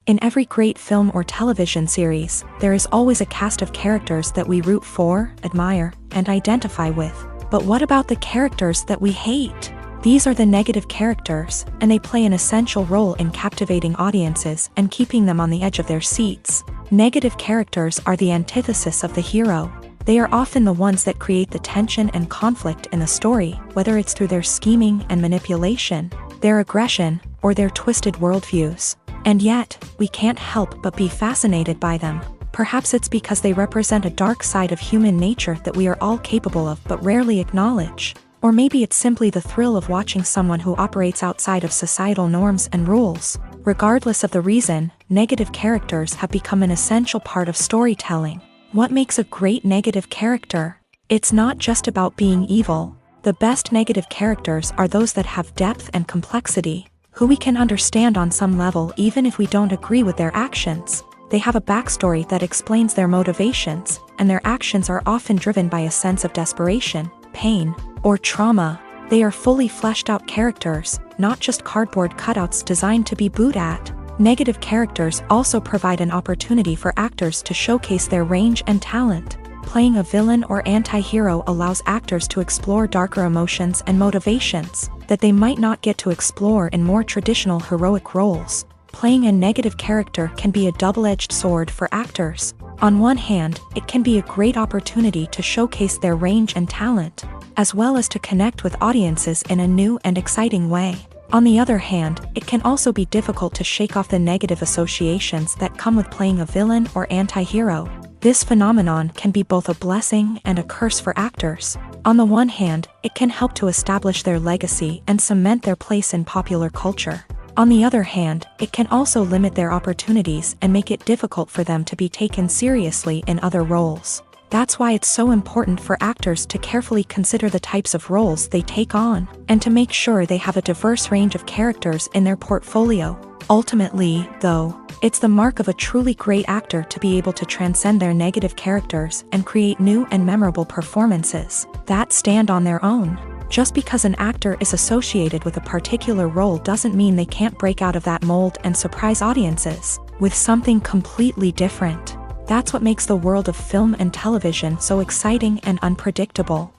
In every great film or television series, there is always a cast of characters that we root for, admire, and identify with. But what about the characters that we hate? These are the negative characters, and they play an essential role in captivating audiences and keeping them on the edge of their seats. Negative characters are the antithesis of the hero. They are often the ones that create the tension and conflict in the story, whether it's through their scheming and manipulation, their aggression, or their twisted worldviews. And yet, we can't help but be fascinated by them. Perhaps it's because they represent a dark side of human nature that we are all capable of but rarely acknowledge. Or maybe it's simply the thrill of watching someone who operates outside of societal norms and rules. Regardless of the reason, negative characters have become an essential part of storytelling. What makes a great negative character? It's not just about being evil. The best negative characters are those that have depth and complexity, who we can understand on some level even if we don't agree with their actions. They have a backstory that explains their motivations, and their actions are often driven by a sense of desperation, pain, or trauma. They are fully fleshed out characters, not just cardboard cutouts designed to be booed at. Negative characters also provide an opportunity for actors to showcase their range and talent. Playing a villain or anti-hero allows actors to explore darker emotions and motivations that they might not get to explore in more traditional heroic roles. Playing a negative character can be a double-edged sword for actors. On one hand, it can be a great opportunity to showcase their range and talent, as well as to connect with audiences in a new and exciting way. On the other hand, it can also be difficult to shake off the negative associations that come with playing a villain or anti-hero. This phenomenon can be both a blessing and a curse for actors. On the one hand, it can help to establish their legacy and cement their place in popular culture. On the other hand, it can also limit their opportunities and make it difficult for them to be taken seriously in other roles. That's why it's so important for actors to carefully consider the types of roles they take on, and to make sure they have a diverse range of characters in their portfolio. Ultimately, though, It's the mark of a truly great actor to be able to transcend their negative characters and create new and memorable performances that stand on their own. Just because an actor is associated with a particular role doesn't mean they can't break out of that mold and surprise audiences with something completely different. That's what makes the world of film and television so exciting and unpredictable.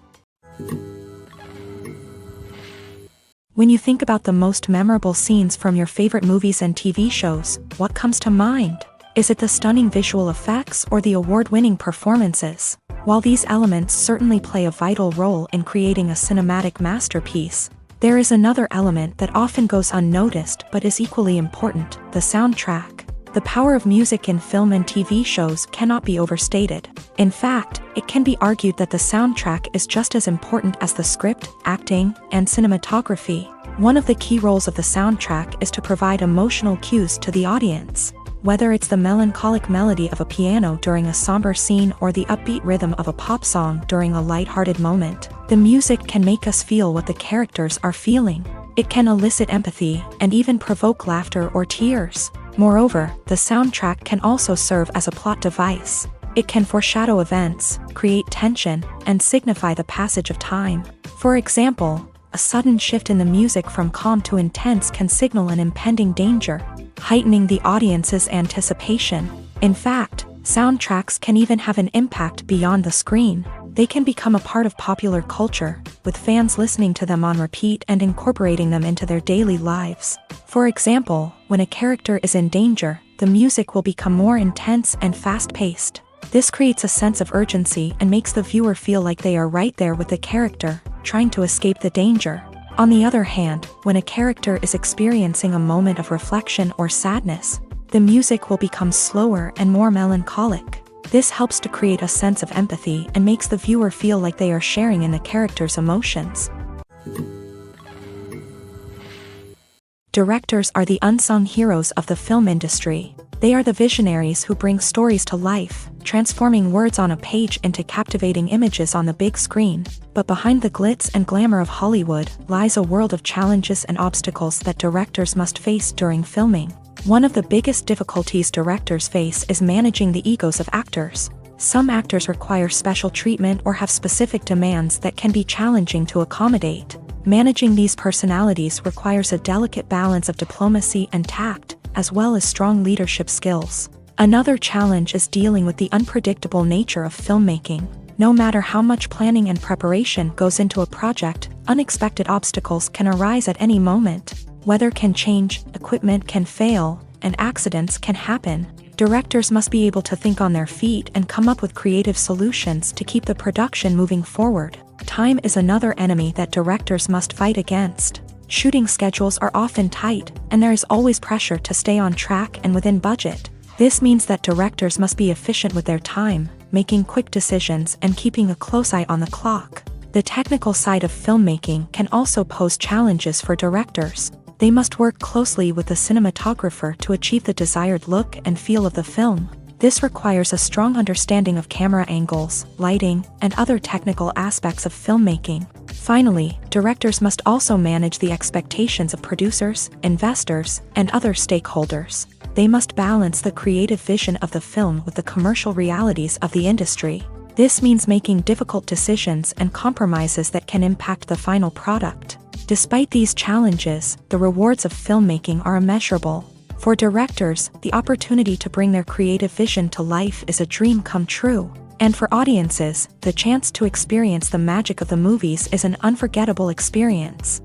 When you think about the most memorable scenes from your favorite movies and TV shows, what comes to mind? Is it the stunning visual effects or the award-winning performances? While these elements certainly play a vital role in creating a cinematic masterpiece, there is another element that often goes unnoticed but is equally important: the soundtrack. The power of music in film and TV shows cannot be overstated. In fact, it can be argued that the soundtrack is just as important as the script, acting, and cinematography. One of the key roles of the soundtrack is to provide emotional cues to the audience. Whether it's the melancholic melody of a piano during a somber scene or the upbeat rhythm of a pop song during a light-hearted moment, the music can make us feel what the characters are feeling. It can elicit empathy and even provoke laughter or tears. Moreover, the soundtrack can also serve as a plot device. It can foreshadow events, create tension, and signify the passage of time. For example, a sudden shift in the music from calm to intense can signal an impending danger, heightening the audience's anticipation. In fact, soundtracks can even have an impact beyond the screen. They can become a part of popular culture, with fans listening to them on repeat and incorporating them into their daily lives. For example, when a character is in danger, the music will become more intense and fast-paced. This creates a sense of urgency and makes the viewer feel like they are right there with the character, trying to escape the danger. On the other hand, when a character is experiencing a moment of reflection or sadness, the music will become slower and more melancholic. This helps to create a sense of empathy and makes the viewer feel like they are sharing in the character's emotions. Directors are the unsung heroes of the film industry. They are the visionaries who bring stories to life, transforming words on a page into captivating images on the big screen. But behind the glitz and glamour of Hollywood lies a world of challenges and obstacles that directors must face during filming. One of the biggest difficulties directors face is managing the egos of actors. Some actors require special treatment or have specific demands that can be challenging to accommodate. Managing these personalities requires a delicate balance of diplomacy and tact, as well as strong leadership skills. Another challenge is dealing with the unpredictable nature of filmmaking. No matter how much planning and preparation goes into a project, unexpected obstacles can arise at any moment. Weather can change, equipment can fail, and accidents can happen. Directors must be able to think on their feet and come up with creative solutions to keep the production moving forward. Time is another enemy that directors must fight against. Shooting schedules are often tight, and there is always pressure to stay on track and within budget. This means that directors must be efficient with their time, making quick decisions and keeping a close eye on the clock. The technical side of filmmaking can also pose challenges for directors. They must work closely with the cinematographer to achieve the desired look and feel of the film. This requires a strong understanding of camera angles, lighting, and other technical aspects of filmmaking. Finally, directors must also manage the expectations of producers, investors, and other stakeholders. They must balance the creative vision of the film with the commercial realities of the industry. This means making difficult decisions and compromises that can impact the final product. Despite these challenges, the rewards of filmmaking are immeasurable. For directors, the opportunity to bring their creative vision to life is a dream come true. And for audiences, the chance to experience the magic of the movies is an unforgettable experience.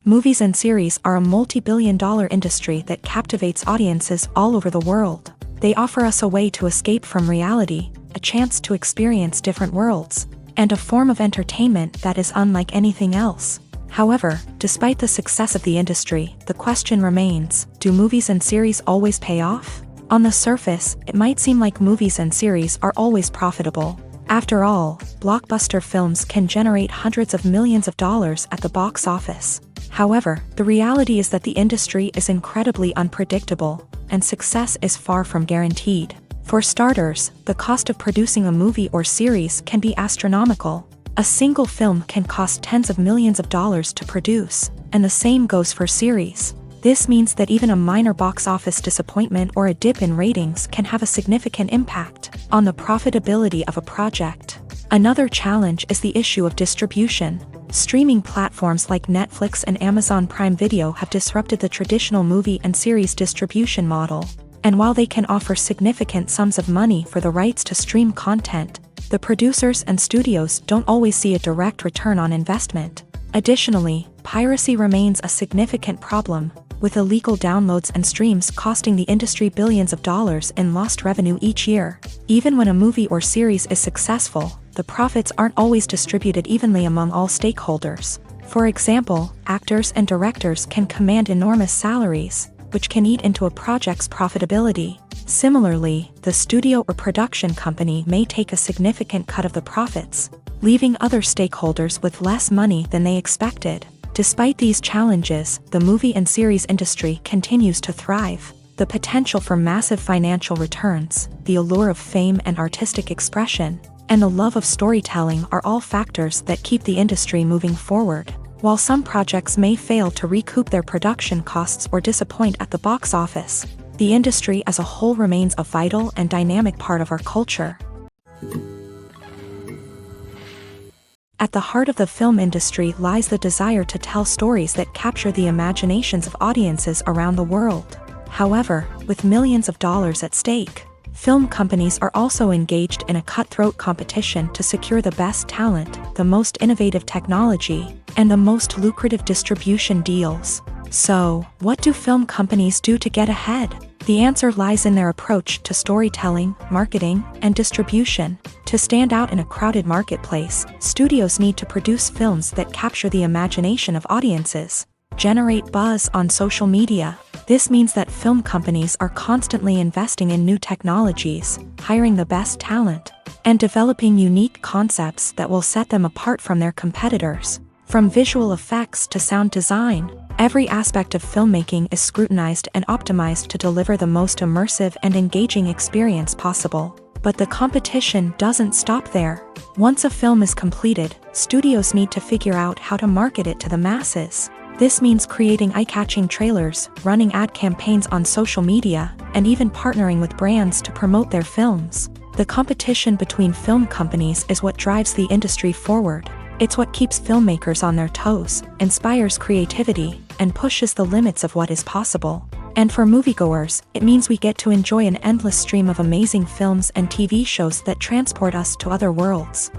Movies and series are a multi-billion-dollar industry that captivates audiences all over the world. They offer us a way to escape from reality, a chance to experience different worlds, and a form of entertainment that is unlike anything else. However, despite the success of the industry, the question remains, do movies and series always pay off? On the surface, it might seem like movies and series are always profitable. After all, blockbuster films can generate hundreds of millions of dollars at the box office. However, the reality is that the industry is incredibly unpredictable, and success is far from guaranteed. For starters, the cost of producing a movie or series can be astronomical. A single film can cost tens of millions of dollars to produce, and the same goes for series. This means that even a minor box office disappointment or a dip in ratings can have a significant impact on the profitability of a project. Another challenge is the issue of distribution. Streaming platforms like Netflix and Amazon Prime Video have disrupted the traditional movie and series distribution model. And while they can offer significant sums of money for the rights to stream content, the producers and studios don't always see a direct return on investment. Additionally, piracy remains a significant problem, with illegal downloads and streams costing the industry billions of dollars in lost revenue each year. Even when a movie or series is successful, the profits aren't always distributed evenly among all stakeholders. For example, actors and directors can command enormous salaries, which can eat into a project's profitability. Similarly, the studio or production company may take a significant cut of the profits, leaving other stakeholders with less money than they expected. Despite these challenges, the movie and series industry continues to thrive. The potential for massive financial returns, the allure of fame and artistic expression, and the love of storytelling are all factors that keep the industry moving forward. While some projects may fail to recoup their production costs or disappoint at the box office, the industry as a whole remains a vital and dynamic part of our culture. At the heart of the film industry lies the desire to tell stories that capture the imaginations of audiences around the world. However, with millions of dollars at stake, film companies are also engaged in a cutthroat competition to secure the best talent, the most innovative technology, and the most lucrative distribution deals. So, what do film companies do to get ahead? The answer lies in their approach to storytelling, marketing, and distribution. To stand out in a crowded marketplace, studios need to produce films that capture the imagination of audiences, generate buzz on social media. This means that film companies are constantly investing in new technologies, hiring the best talent, and developing unique concepts that will set them apart from their competitors. From visual effects to sound design, every aspect of filmmaking is scrutinized and optimized to deliver the most immersive and engaging experience possible. But the competition doesn't stop there. Once a film is completed, studios need to figure out how to market it to the masses. This means creating eye-catching trailers, running ad campaigns on social media, and even partnering with brands to promote their films. The competition between film companies is what drives the industry forward. It's what keeps filmmakers on their toes, inspires creativity, and pushes the limits of what is possible. And for moviegoers, it means we get to enjoy an endless stream of amazing films and TV shows that transport us to other worlds.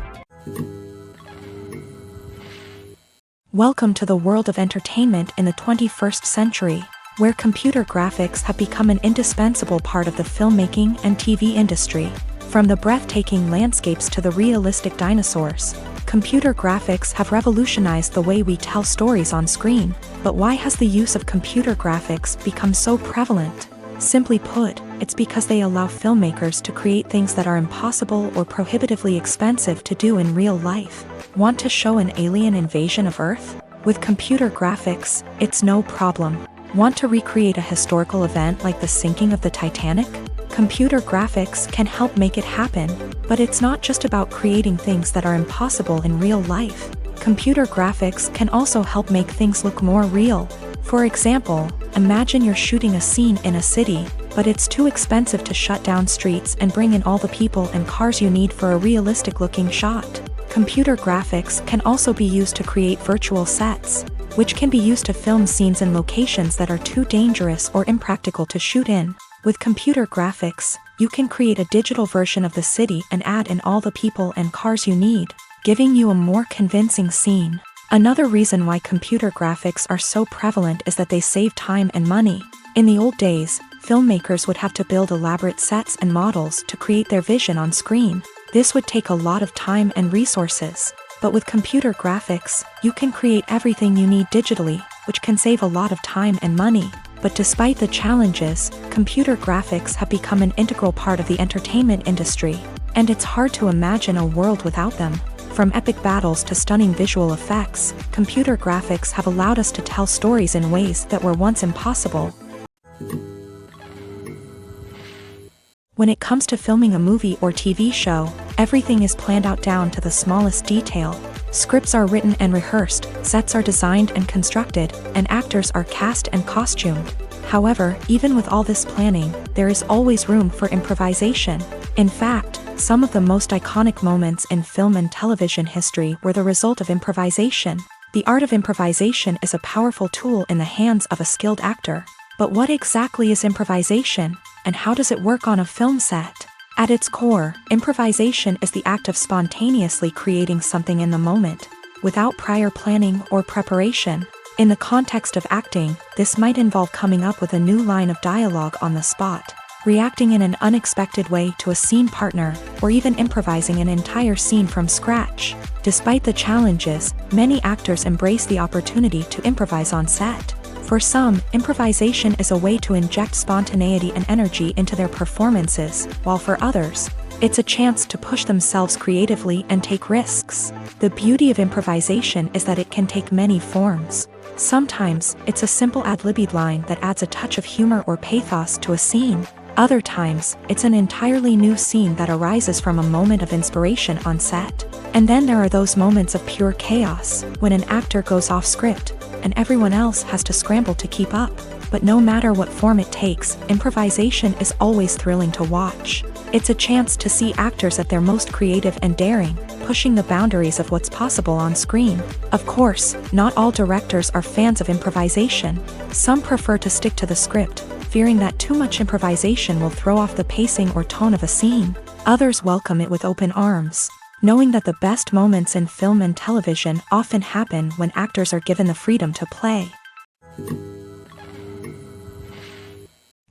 Welcome to the world of entertainment in the 21st century, where computer graphics have become an indispensable part of the filmmaking and TV industry. From the breathtaking landscapes to the realistic dinosaurs, computer graphics have revolutionized the way we tell stories on screen. But why has the use of computer graphics become so prevalent? Simply put, it's because they allow filmmakers to create things that are impossible or prohibitively expensive to do in real life. Want to show an alien invasion of Earth? With computer graphics, it's no problem. Want to recreate a historical event like the sinking of the Titanic? Computer graphics can help make it happen, but it's not just about creating things that are impossible in real life. Computer graphics can also help make things look more real. For example, imagine you're shooting a scene in a city, but it's too expensive to shut down streets and bring in all the people and cars you need for a realistic-looking shot. Computer graphics can also be used to create virtual sets, which can be used to film scenes in locations that are too dangerous or impractical to shoot in. With computer graphics, you can create a digital version of the city and add in all the people and cars you need, giving you a more convincing scene. Another reason why computer graphics are so prevalent is that they save time and money. In the old days, filmmakers would have to build elaborate sets and models to create their vision on screen. This would take a lot of time and resources. But with computer graphics, you can create everything you need digitally, which can save a lot of time and money. But despite the challenges, computer graphics have become an integral part of the entertainment industry, and it's hard to imagine a world without them. From epic battles to stunning visual effects, computer graphics have allowed us to tell stories in ways that were once impossible. When it comes to filming a movie or TV show, everything is planned out down to the smallest detail. Scripts are written and rehearsed, sets are designed and constructed, and actors are cast and costumed. However, even with all this planning, there is always room for improvisation. In fact, some of the most iconic moments in film and television history were the result of improvisation. The art of improvisation is a powerful tool in the hands of a skilled actor. But what exactly is improvisation, and how does it work on a film set? At its core, improvisation is the act of spontaneously creating something in the moment, without prior planning or preparation. In the context of acting, this might involve coming up with a new line of dialogue on the spot, reacting in an unexpected way to a scene partner, or even improvising an entire scene from scratch. Despite the challenges, many actors embrace the opportunity to improvise on set. For some, improvisation is a way to inject spontaneity and energy into their performances, while for others, it's a chance to push themselves creatively and take risks. The beauty of improvisation is that it can take many forms. Sometimes, it's a simple ad-libbed line that adds a touch of humor or pathos to a scene. Other times, it's an entirely new scene that arises from a moment of inspiration on set. And then there are those moments of pure chaos, when an actor goes off script, and everyone else has to scramble to keep up. But no matter what form it takes, improvisation is always thrilling to watch. It's a chance to see actors at their most creative and daring, pushing the boundaries of what's possible on screen. Of course, not all directors are fans of improvisation. Some prefer to stick to the script, fearing that too much improvisation will throw off the pacing or tone of a scene. Others welcome it with open arms, knowing that the best moments in film and television often happen when actors are given the freedom to play.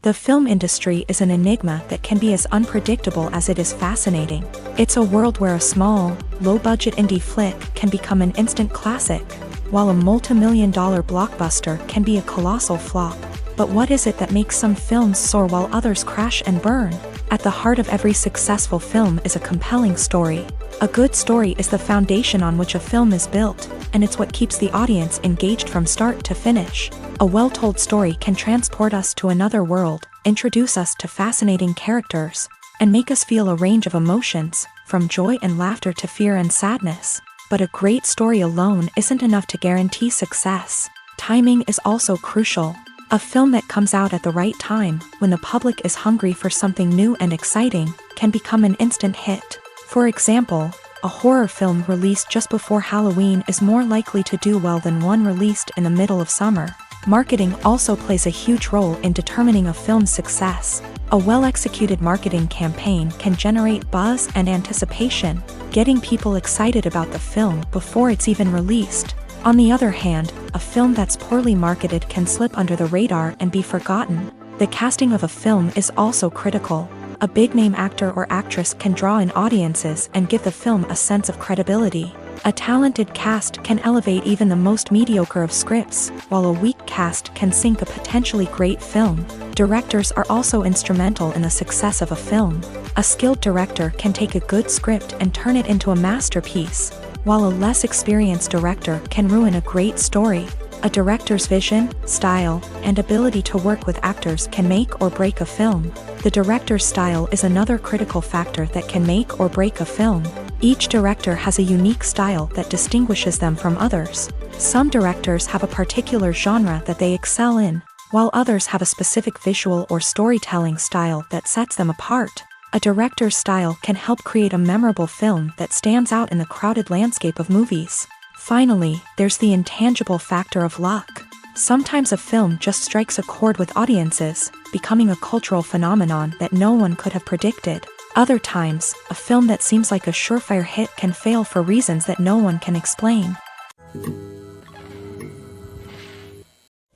The film industry is an enigma that can be as unpredictable as it is fascinating. It's a world where a small, low-budget indie flick can become an instant classic, while a multi-million-dollar blockbuster can be a colossal flop. But what is it that makes some films soar while others crash and burn? At the heart of every successful film is a compelling story. A good story is the foundation on which a film is built, and it's what keeps the audience engaged from start to finish. A well-told story can transport us to another world, introduce us to fascinating characters, and make us feel a range of emotions, from joy and laughter to fear and sadness. But a great story alone isn't enough to guarantee success. Timing is also crucial. A film that comes out at the right time, when the public is hungry for something new and exciting, can become an instant hit. For example, a horror film released just before Halloween is more likely to do well than one released in the middle of summer. Marketing also plays a huge role in determining a film's success. A well-executed marketing campaign can generate buzz and anticipation, getting people excited about the film before it's even released. On the other hand, a film that's poorly marketed can slip under the radar and be forgotten. The casting of a film is also critical. A big-name actor or actress can draw in audiences and give the film a sense of credibility. A talented cast can elevate even the most mediocre of scripts, while a weak cast can sink a potentially great film. Directors are also instrumental in the success of a film. A skilled director can take a good script and turn it into a masterpiece, while a less experienced director can ruin a great story. A director's vision, style, and ability to work with actors can make or break a film. The director's style is another critical factor that can make or break a film. Each director has a unique style that distinguishes them from others. Some directors have a particular genre that they excel in, while others have a specific visual or storytelling style that sets them apart. A director's style can help create a memorable film that stands out in the crowded landscape of movies. Finally, there's the intangible factor of luck. Sometimes a film just strikes a chord with audiences, becoming a cultural phenomenon that no one could have predicted. Other times, a film that seems like a surefire hit can fail for reasons that no one can explain.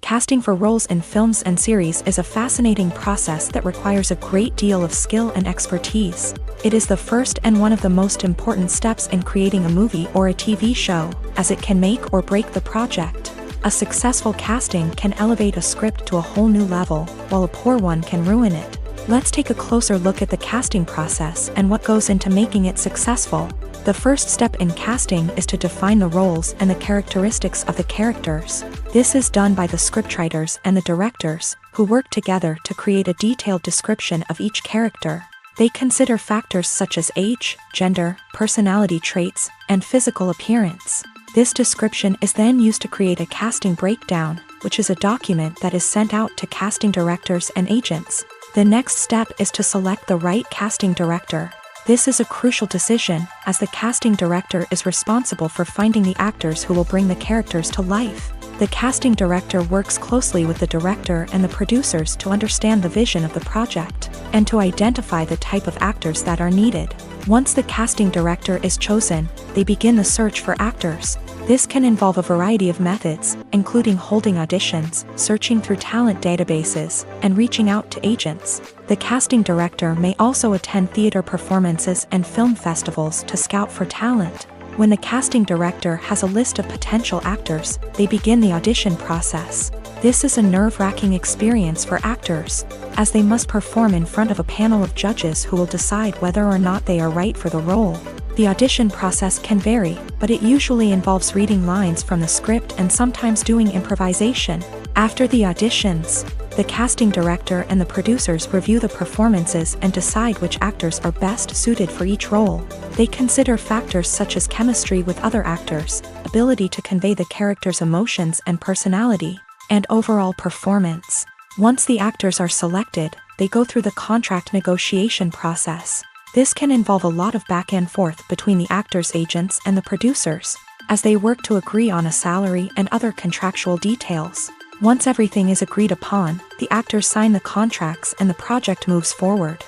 Casting for roles in films and series is a fascinating process that requires a great deal of skill and expertise. It is the first and one of the most important steps in creating a movie or a TV show, as it can make or break the project. A successful casting can elevate a script to a whole new level, while a poor one can ruin it. Let's take a closer look at the casting process and what goes into making it successful. The first step in casting is to define the roles and the characteristics of the characters. This is done by the scriptwriters and the directors, who work together to create a detailed description of each character. They consider factors such as age, gender, personality traits, and physical appearance. This description is then used to create a casting breakdown, which is a document that is sent out to casting directors and agents. The next step is to select the right casting director. This is a crucial decision, as the casting director is responsible for finding the actors who will bring the characters to life. The casting director works closely with the director and the producers to understand the vision of the project, and to identify the type of actors that are needed. Once the casting director is chosen, they begin the search for actors. This can involve a variety of methods, including holding auditions, searching through talent databases, and reaching out to agents. The casting director may also attend theater performances and film festivals to scout for talent. When the casting director has a list of potential actors, they begin the audition process. This is a nerve-wracking experience for actors, as they must perform in front of a panel of judges who will decide whether or not they are right for the role. The audition process can vary, but it usually involves reading lines from the script and sometimes doing improvisation. After the auditions, the casting director and the producers review the performances and decide which actors are best suited for each role. They consider factors such as chemistry with other actors, ability to convey the character's emotions and personality, and overall performance. Once the actors are selected, they go through the contract negotiation process. This can involve a lot of back and forth between the actors' agents and the producers, as they work to agree on a salary and other contractual details. Once everything is agreed upon, the actors sign the contracts and the project moves forward.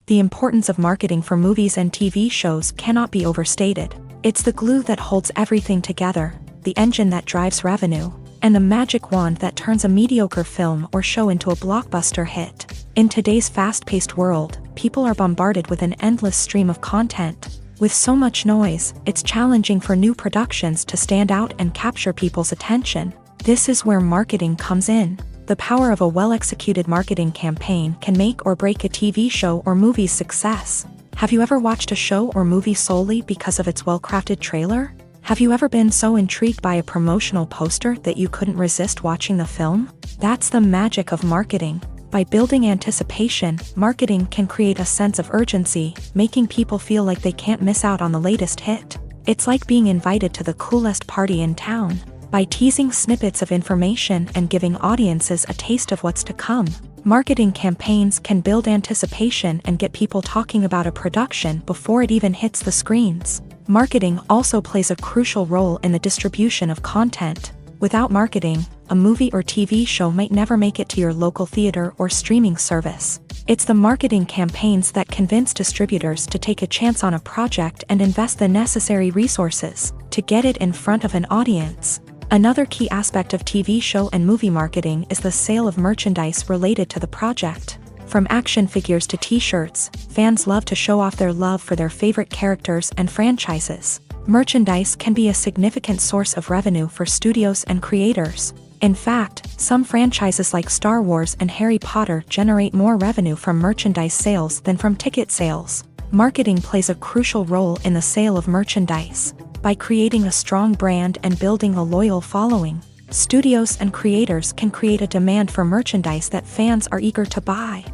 The importance of marketing for movies and TV shows cannot be overstated. It's the glue that holds everything together, the engine that drives revenue, and the magic wand that turns a mediocre film or show into a blockbuster hit. In today's fast-paced world, people are bombarded with an endless stream of content. With so much noise, it's challenging for new productions to stand out and capture people's attention. This is where marketing comes in. The power of a well-executed marketing campaign can make or break a TV show or movie's success. Have you ever watched a show or movie solely because of its well-crafted trailer? Have you ever been so intrigued by a promotional poster that you couldn't resist watching the film? That's the magic of marketing. By building anticipation, marketing can create a sense of urgency, making people feel like they can't miss out on the latest hit. It's like being invited to the coolest party in town. By teasing snippets of information and giving audiences a taste of what's to come, marketing campaigns can build anticipation and get people talking about a production before it even hits the screens. Marketing also plays a crucial role in the distribution of content. Without marketing, a movie or TV show might never make it to your local theater or streaming service. It's the marketing campaigns that convince distributors to take a chance on a project and invest the necessary resources to get it in front of an audience. Another key aspect of TV show and movie marketing is the sale of merchandise related to the project. From action figures to t-shirts, fans love to show off their love for their favorite characters and franchises. Merchandise can be a significant source of revenue for studios and creators. In fact, some franchises like Star Wars and Harry Potter generate more revenue from merchandise sales than from ticket sales. Marketing plays a crucial role in the sale of merchandise. By creating a strong brand and building a loyal following, studios and creators can create a demand for merchandise that fans are eager to buy.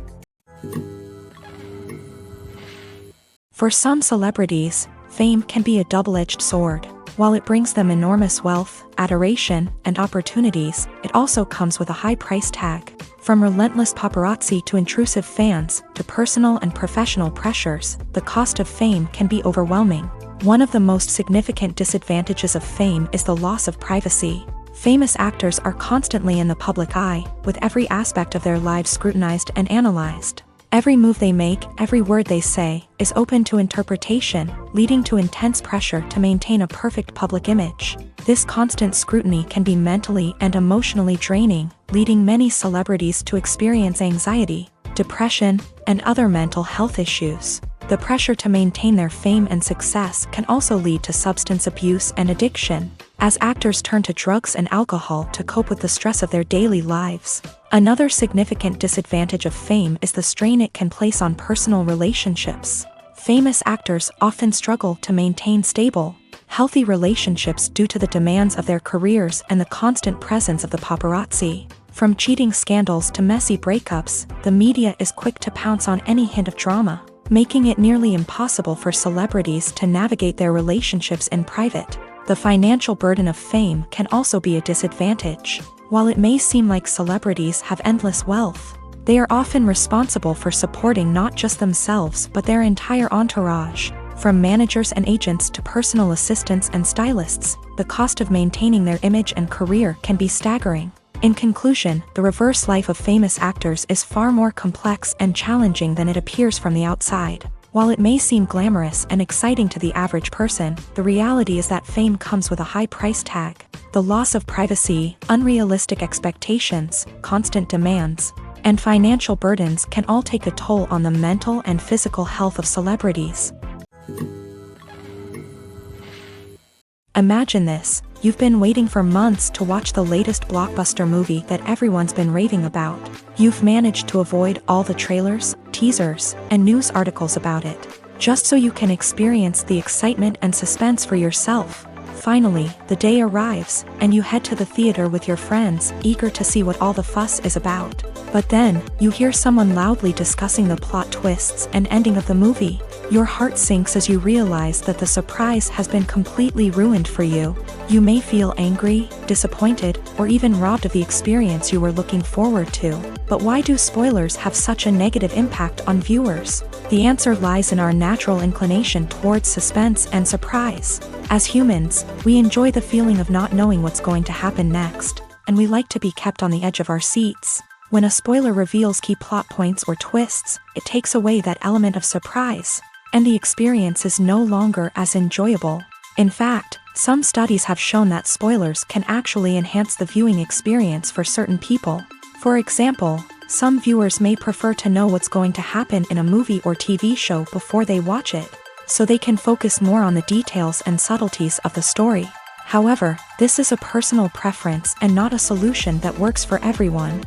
For some celebrities, fame can be a double-edged sword. While it brings them enormous wealth, adoration, and opportunities, it also comes with a high price tag. From relentless paparazzi to intrusive fans, to personal and professional pressures, the cost of fame can be overwhelming. One of the most significant disadvantages of fame is the loss of privacy. Famous actors are constantly in the public eye, with every aspect of their lives scrutinized and analyzed. Every move they make, every word they say, is open to interpretation, leading to intense pressure to maintain a perfect public image. This constant scrutiny can be mentally and emotionally draining, leading many celebrities to experience anxiety, depression, and other mental health issues. The pressure to maintain their fame and success can also lead to substance abuse and addiction, as actors turn to drugs and alcohol to cope with the stress of their daily lives. Another significant disadvantage of fame is the strain it can place on personal relationships. Famous actors often struggle to maintain stable, healthy relationships due to the demands of their careers and the constant presence of the paparazzi. From cheating scandals to messy breakups, the media is quick to pounce on any hint of drama, making it nearly impossible for celebrities to navigate their relationships in private. The financial burden of fame can also be a disadvantage. While it may seem like celebrities have endless wealth, they are often responsible for supporting not just themselves but their entire entourage. From managers and agents to personal assistants and stylists, the cost of maintaining their image and career can be staggering. In conclusion, the reverse life of famous actors is far more complex and challenging than it appears from the outside. While it may seem glamorous and exciting to the average person, the reality is that fame comes with a high price tag. The loss of privacy, unrealistic expectations, constant demands, and financial burdens can all take a toll on the mental and physical health of celebrities. Imagine this: you've been waiting for months to watch the latest blockbuster movie that everyone's been raving about. You've managed to avoid all the trailers, teasers, and news articles about it, just so you can experience the excitement and suspense for yourself. Finally, the day arrives, and you head to the theater with your friends, eager to see what all the fuss is about. But then, you hear someone loudly discussing the plot twists and ending of the movie. Your heart sinks as you realize that the surprise has been completely ruined for you. You may feel angry, disappointed, or even robbed of the experience you were looking forward to. But why do spoilers have such a negative impact on viewers? The answer lies in our natural inclination towards suspense and surprise. As humans, we enjoy the feeling of not knowing what's going to happen next, and we like to be kept on the edge of our seats. When a spoiler reveals key plot points or twists, it takes away that element of surprise, and the experience is no longer as enjoyable. In fact, some studies have shown that spoilers can actually enhance the viewing experience for certain people. For example, some viewers may prefer to know what's going to happen in a movie or TV show before they watch it, so they can focus more on the details and subtleties of the story. However, this is a personal preference and not a solution that works for everyone.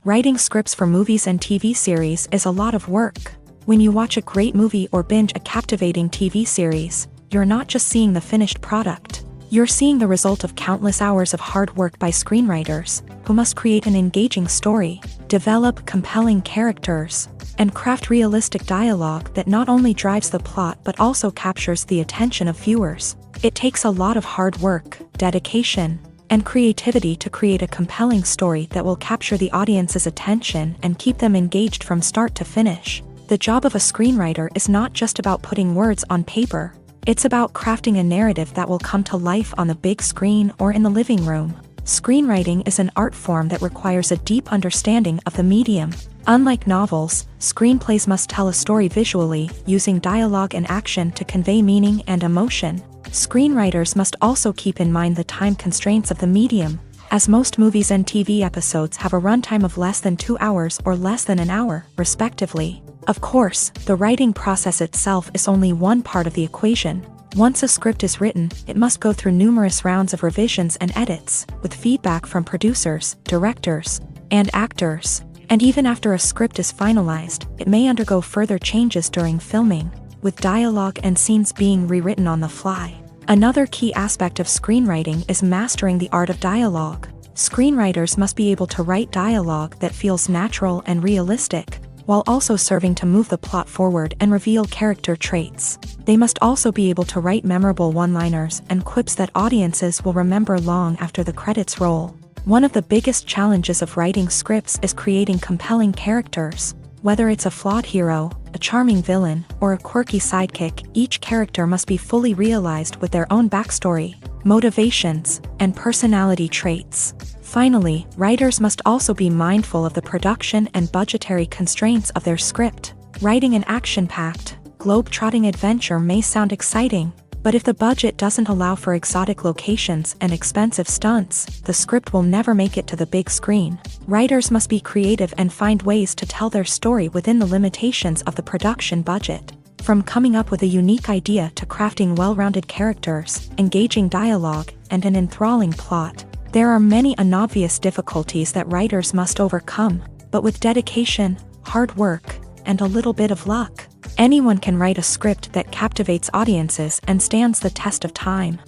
Writing scripts for movies and TV series is a lot of work. When you watch a great movie or binge a captivating TV series, you're not just seeing the finished product. You're seeing the result of countless hours of hard work by screenwriters, who must create an engaging story, develop compelling characters, and craft realistic dialogue that not only drives the plot but also captures the attention of viewers. It takes a lot of hard work, dedication, and creativity to create a compelling story that will capture the audience's attention and keep them engaged from start to finish. The job of a screenwriter is not just about putting words on paper. It's about crafting a narrative that will come to life on the big screen or in the living room. Screenwriting is an art form that requires a deep understanding of the medium. Unlike novels, screenplays must tell a story visually, using dialogue and action to convey meaning and emotion. Screenwriters must also keep in mind the time constraints of the medium, as most movies and TV episodes have a runtime of less than 2 hours or less than an hour, respectively. Of course, the writing process itself is only one part of the equation. Once a script is written, it must go through numerous rounds of revisions and edits, with feedback from producers, directors, and actors. And even after a script is finalized, it may undergo further changes during filming, with dialogue and scenes being rewritten on the fly. Another key aspect of screenwriting is mastering the art of dialogue. Screenwriters must be able to write dialogue that feels natural and realistic, while also serving to move the plot forward and reveal character traits. They must also be able to write memorable one-liners and quips that audiences will remember long after the credits roll. One of the biggest challenges of writing scripts is creating compelling characters. Whether it's a flawed hero, a charming villain, or a quirky sidekick, each character must be fully realized with their own backstory, motivations, and personality traits. Finally, writers must also be mindful of the production and budgetary constraints of their script. Writing an action-packed, globe-trotting adventure may sound exciting, but if the budget doesn't allow for exotic locations and expensive stunts, the script will never make it to the big screen. Writers must be creative and find ways to tell their story within the limitations of the production budget. From coming up with a unique idea to crafting well-rounded characters, engaging dialogue, and an enthralling plot, there are many unobvious difficulties that writers must overcome, but with dedication, hard work, and a little bit of luck, anyone can write a script that captivates audiences and stands the test of time.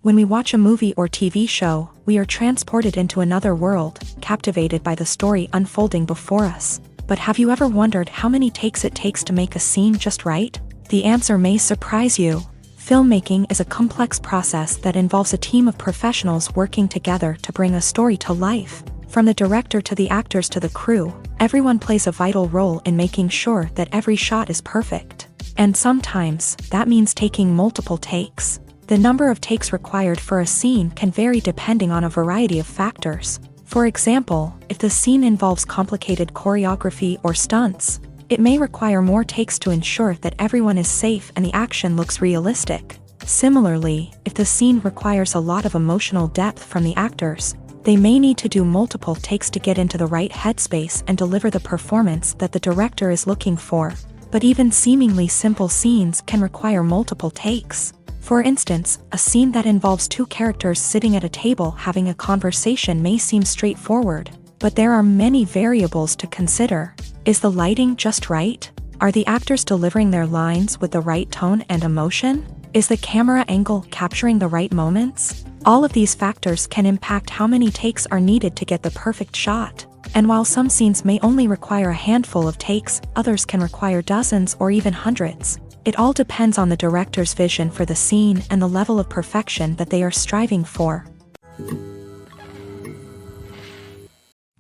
When we watch a movie or TV show, we are transported into another world, captivated by the story unfolding before us. But have you ever wondered how many takes it takes to make a scene just right? The answer may surprise you. Filmmaking is a complex process that involves a team of professionals working together to bring a story to life. From the director to the actors to the crew, everyone plays a vital role in making sure that every shot is perfect. And sometimes, that means taking multiple takes. The number of takes required for a scene can vary depending on a variety of factors. For example, if the scene involves complicated choreography or stunts, it may require more takes to ensure that everyone is safe and the action looks realistic. Similarly, if the scene requires a lot of emotional depth from the actors, they may need to do multiple takes to get into the right headspace and deliver the performance that the director is looking for. But even seemingly simple scenes can require multiple takes. For instance, a scene that involves two characters sitting at a table having a conversation may seem straightforward, but there are many variables to consider. Is the lighting just right? Are the actors delivering their lines with the right tone and emotion? Is the camera angle capturing the right moments? All of these factors can impact how many takes are needed to get the perfect shot. And while some scenes may only require a handful of takes, others can require dozens or even hundreds. It all depends on the director's vision for the scene and the level of perfection that they are striving for.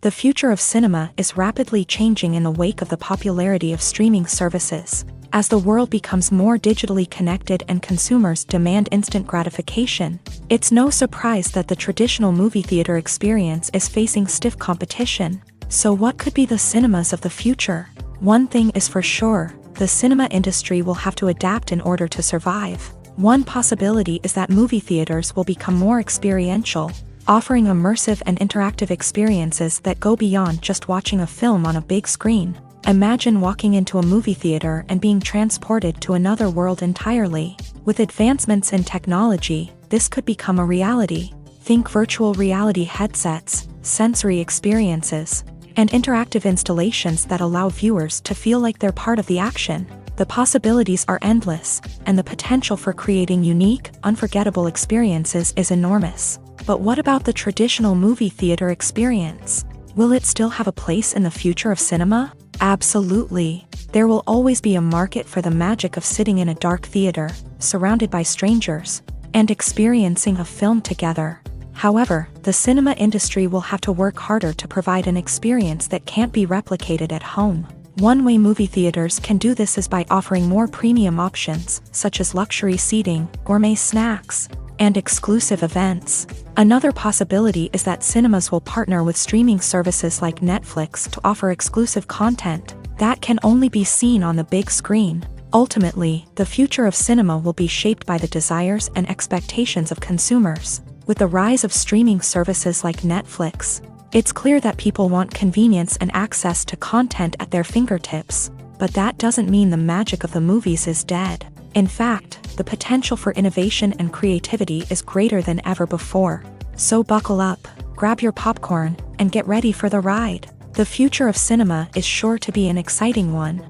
The future of cinema is rapidly changing in the wake of the popularity of streaming services. As the world becomes more digitally connected and consumers demand instant gratification, it's no surprise that the traditional movie theater experience is facing stiff competition. So what could be the cinemas of the future? One thing is for sure, the cinema industry will have to adapt in order to survive. One possibility is that movie theaters will become more experiential, offering immersive and interactive experiences that go beyond just watching a film on a big screen. Imagine walking into a movie theater and being transported to another world entirely. With advancements in technology, this could become a reality. Think virtual reality headsets, sensory experiences, and interactive installations that allow viewers to feel like they're part of the action. The possibilities are endless, and the potential for creating unique, unforgettable experiences is enormous. But what about the traditional movie theater experience? Will it still have a place in the future of cinema? Absolutely. There will always be a market for the magic of sitting in a dark theater, surrounded by strangers, and experiencing a film together. However, the cinema industry will have to work harder to provide an experience that can't be replicated at home. One way movie theaters can do this is by offering more premium options, such as luxury seating, gourmet snacks, and exclusive events. Another possibility is that cinemas will partner with streaming services like Netflix to offer exclusive content that can only be seen on the big screen. Ultimately, the future of cinema will be shaped by the desires and expectations of consumers. With the rise of streaming services like Netflix, it's clear that people want convenience and access to content at their fingertips. But that doesn't mean the magic of the movies is dead. In fact, the potential for innovation and creativity is greater than ever before. So buckle up, grab your popcorn, and get ready for the ride. The future of cinema is sure to be an exciting one.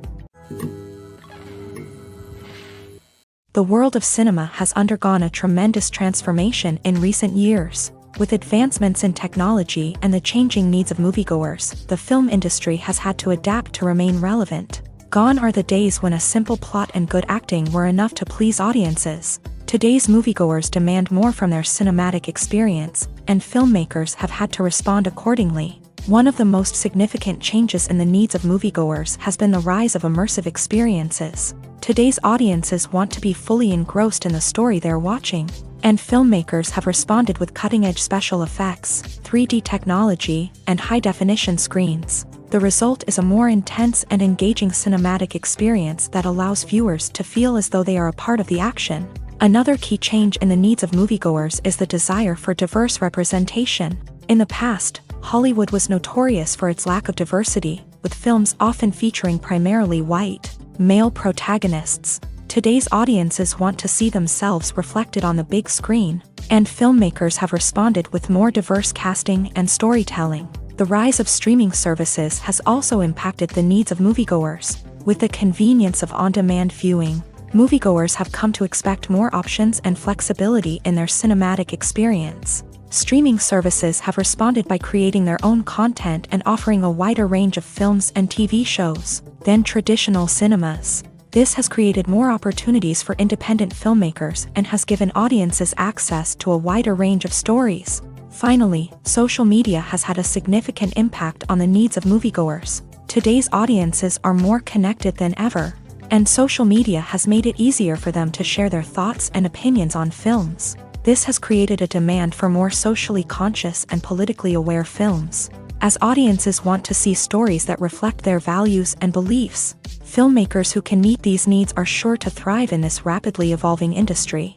The world of cinema has undergone a tremendous transformation in recent years. With advancements in technology and the changing needs of moviegoers, the film industry has had to adapt to remain relevant. Gone are the days when a simple plot and good acting were enough to please audiences. Today's moviegoers demand more from their cinematic experience, and filmmakers have had to respond accordingly. One of the most significant changes in the needs of moviegoers has been the rise of immersive experiences. Today's audiences want to be fully engrossed in the story they're watching, and filmmakers have responded with cutting-edge special effects, 3D technology, and high-definition screens. The result is a more intense and engaging cinematic experience that allows viewers to feel as though they are a part of the action. Another key change in the needs of moviegoers is the desire for diverse representation. In the past, Hollywood was notorious for its lack of diversity, with films often featuring primarily white, male protagonists. Today's audiences want to see themselves reflected on the big screen, and filmmakers have responded with more diverse casting and storytelling. The rise of streaming services has also impacted the needs of moviegoers. With the convenience of on-demand viewing, moviegoers have come to expect more options and flexibility in their cinematic experience. Streaming services have responded by creating their own content and offering a wider range of films and TV shows than traditional cinemas. This has created more opportunities for independent filmmakers and has given audiences access to a wider range of stories. Finally, social media has had a significant impact on the needs of moviegoers. Today's audiences are more connected than ever, and social media has made it easier for them to share their thoughts and opinions on films. This has created a demand for more socially conscious and politically aware films. As audiences want to see stories that reflect their values and beliefs, filmmakers who can meet these needs are sure to thrive in this rapidly evolving industry.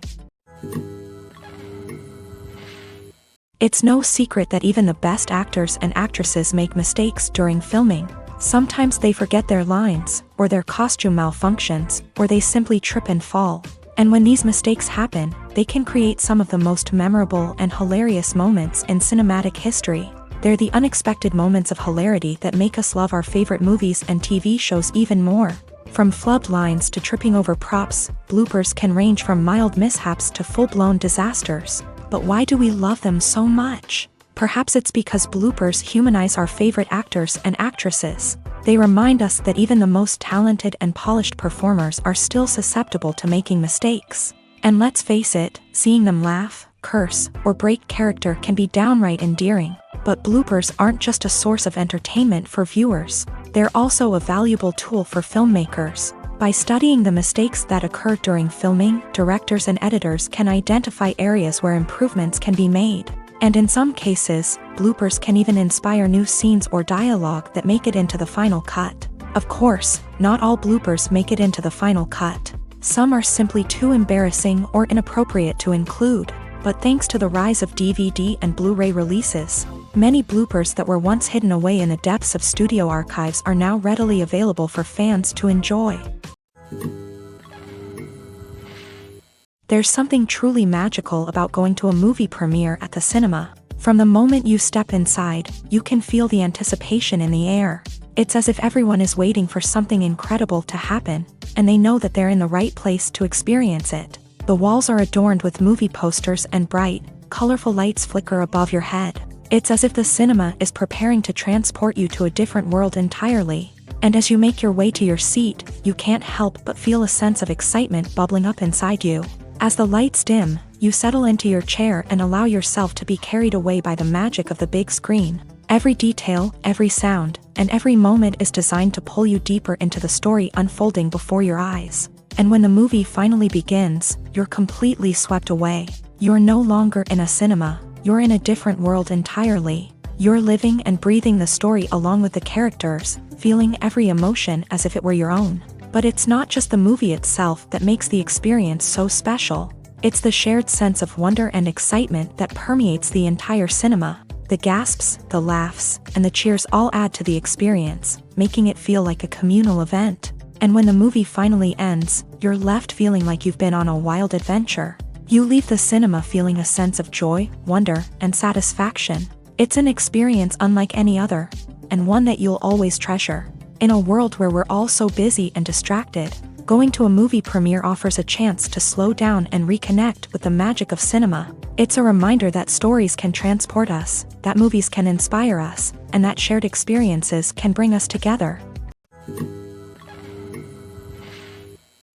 It's no secret that even the best actors and actresses make mistakes during filming. Sometimes they forget their lines, or their costume malfunctions, or they simply trip and fall. And when these mistakes happen, they can create some of the most memorable and hilarious moments in cinematic history. They're the unexpected moments of hilarity that make us love our favorite movies and TV shows even more. From flubbed lines to tripping over props, bloopers can range from mild mishaps to full-blown disasters. But why do we love them so much? Perhaps it's because bloopers humanize our favorite actors and actresses. They remind us that even the most talented and polished performers are still susceptible to making mistakes. And let's face it, seeing them laugh, curse, or break character can be downright endearing. But bloopers aren't just a source of entertainment for viewers. They're also a valuable tool for filmmakers. By studying the mistakes that occur during filming, directors and editors can identify areas where improvements can be made. And in some cases, bloopers can even inspire new scenes or dialogue that make it into the final cut. Of course, not all bloopers make it into the final cut. Some are simply too embarrassing or inappropriate to include. But thanks to the rise of DVD and Blu-ray releases, many bloopers that were once hidden away in the depths of studio archives are now readily available for fans to enjoy. There's something truly magical about going to a movie premiere at the cinema. From the moment you step inside, you can feel the anticipation in the air. It's as if everyone is waiting for something incredible to happen, and they know that they're in the right place to experience it. The walls are adorned with movie posters and bright, colorful lights flicker above your head. It's as if the cinema is preparing to transport you to a different world entirely. And as you make your way to your seat, you can't help but feel a sense of excitement bubbling up inside you. As the lights dim, you settle into your chair and allow yourself to be carried away by the magic of the big screen. Every detail, every sound, and every moment is designed to pull you deeper into the story unfolding before your eyes. And when the movie finally begins, you're completely swept away. You're no longer in a cinema, you're in a different world entirely. You're living and breathing the story along with the characters, feeling every emotion as if it were your own. But it's not just the movie itself that makes the experience so special. It's the shared sense of wonder and excitement that permeates the entire cinema. The gasps, the laughs, and the cheers all add to the experience, making it feel like a communal event. And when the movie finally ends, you're left feeling like you've been on a wild adventure. You leave the cinema feeling a sense of joy, wonder, and satisfaction. It's an experience unlike any other, and one that you'll always treasure. In a world where we're all so busy and distracted, going to a movie premiere offers a chance to slow down and reconnect with the magic of cinema. It's a reminder that stories can transport us, that movies can inspire us, and that shared experiences can bring us together.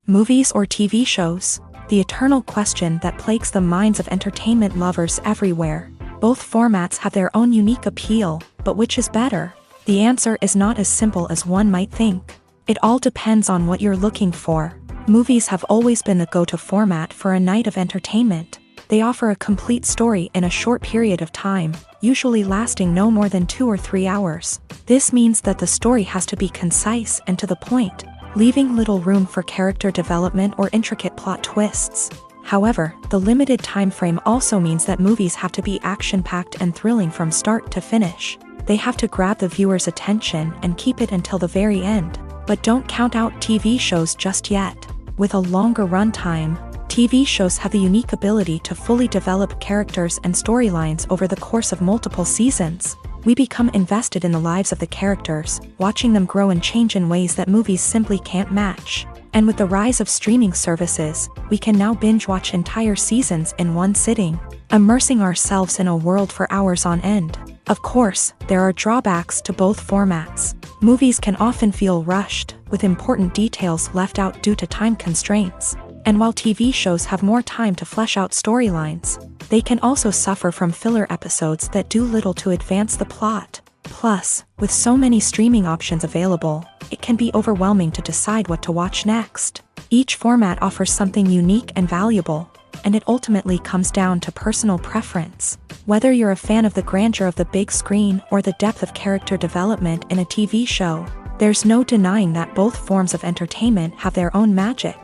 Movies or TV shows? The eternal question that plagues the minds of entertainment lovers everywhere. Both formats have their own unique appeal, but which is better? The answer is not as simple as one might think. It all depends on what you're looking for. Movies have always been the go-to format for a night of entertainment. They offer a complete story in a short period of time, usually lasting no more than 2 or 3 hours. This means that the story has to be concise and to the point, leaving little room for character development or intricate plot twists. However, the limited time frame also means that movies have to be action-packed and thrilling from start to finish. They have to grab the viewer's attention and keep it until the very end. But don't count out TV shows just yet. With a longer runtime, TV shows have the unique ability to fully develop characters and storylines over the course of multiple seasons. We become invested in the lives of the characters, watching them grow and change in ways that movies simply can't match. And with the rise of streaming services, we can now binge-watch entire seasons in one sitting, immersing ourselves in a world for hours on end. Of course, there are drawbacks to both formats. Movies can often feel rushed, with important details left out due to time constraints. And while TV shows have more time to flesh out storylines, they can also suffer from filler episodes that do little to advance the plot. Plus, with so many streaming options available, it can be overwhelming to decide what to watch next. Each format offers something unique and valuable, and it ultimately comes down to personal preference. Whether you're a fan of the grandeur of the big screen or the depth of character development in a TV show, there's no denying that both forms of entertainment have their own magic.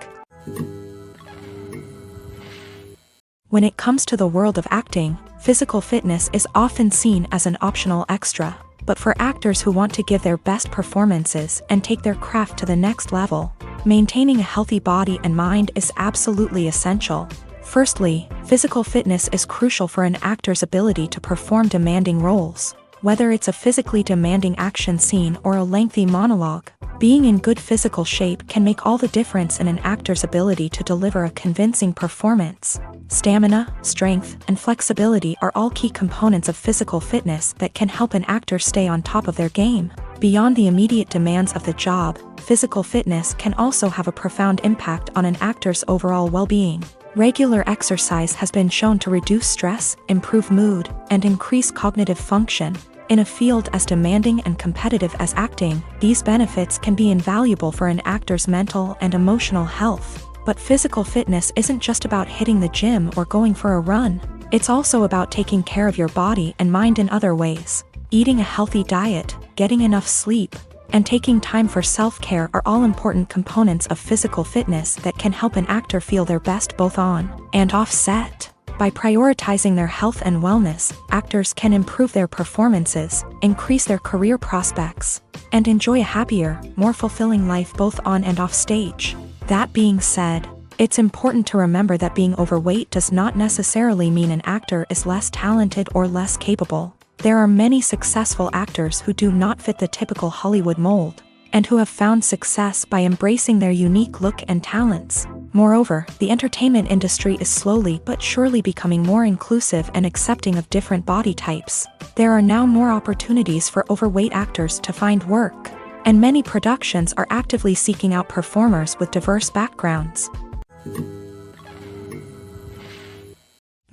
When it comes to the world of acting, physical fitness is often seen as an optional extra. But for actors who want to give their best performances and take their craft to the next level, maintaining a healthy body and mind is absolutely essential. Firstly, physical fitness is crucial for an actor's ability to perform demanding roles. Whether it's a physically demanding action scene or a lengthy monologue, being in good physical shape can make all the difference in an actor's ability to deliver a convincing performance. Stamina, strength, and flexibility are all key components of physical fitness that can help an actor stay on top of their game. Beyond the immediate demands of the job, physical fitness can also have a profound impact on an actor's overall well-being. Regular exercise has been shown to reduce stress, improve mood, and increase cognitive function. In a field as demanding and competitive as acting, these benefits can be invaluable for an actor's mental and emotional health. But physical fitness isn't just about hitting the gym or going for a run. It's also about taking care of your body and mind in other ways. Eating a healthy diet, getting enough sleep, and taking time for self-care are all important components of physical fitness that can help an actor feel their best both on and off set. By prioritizing their health and wellness, actors can improve their performances, increase their career prospects, and enjoy a happier, more fulfilling life both on and off stage. That being said, it's important to remember that being overweight does not necessarily mean an actor is less talented or less capable. There are many successful actors who do not fit the typical Hollywood mold, and who have found success by embracing their unique look and talents. Moreover, the entertainment industry is slowly but surely becoming more inclusive and accepting of different body types. There are now more opportunities for overweight actors to find work, and many productions are actively seeking out performers with diverse backgrounds.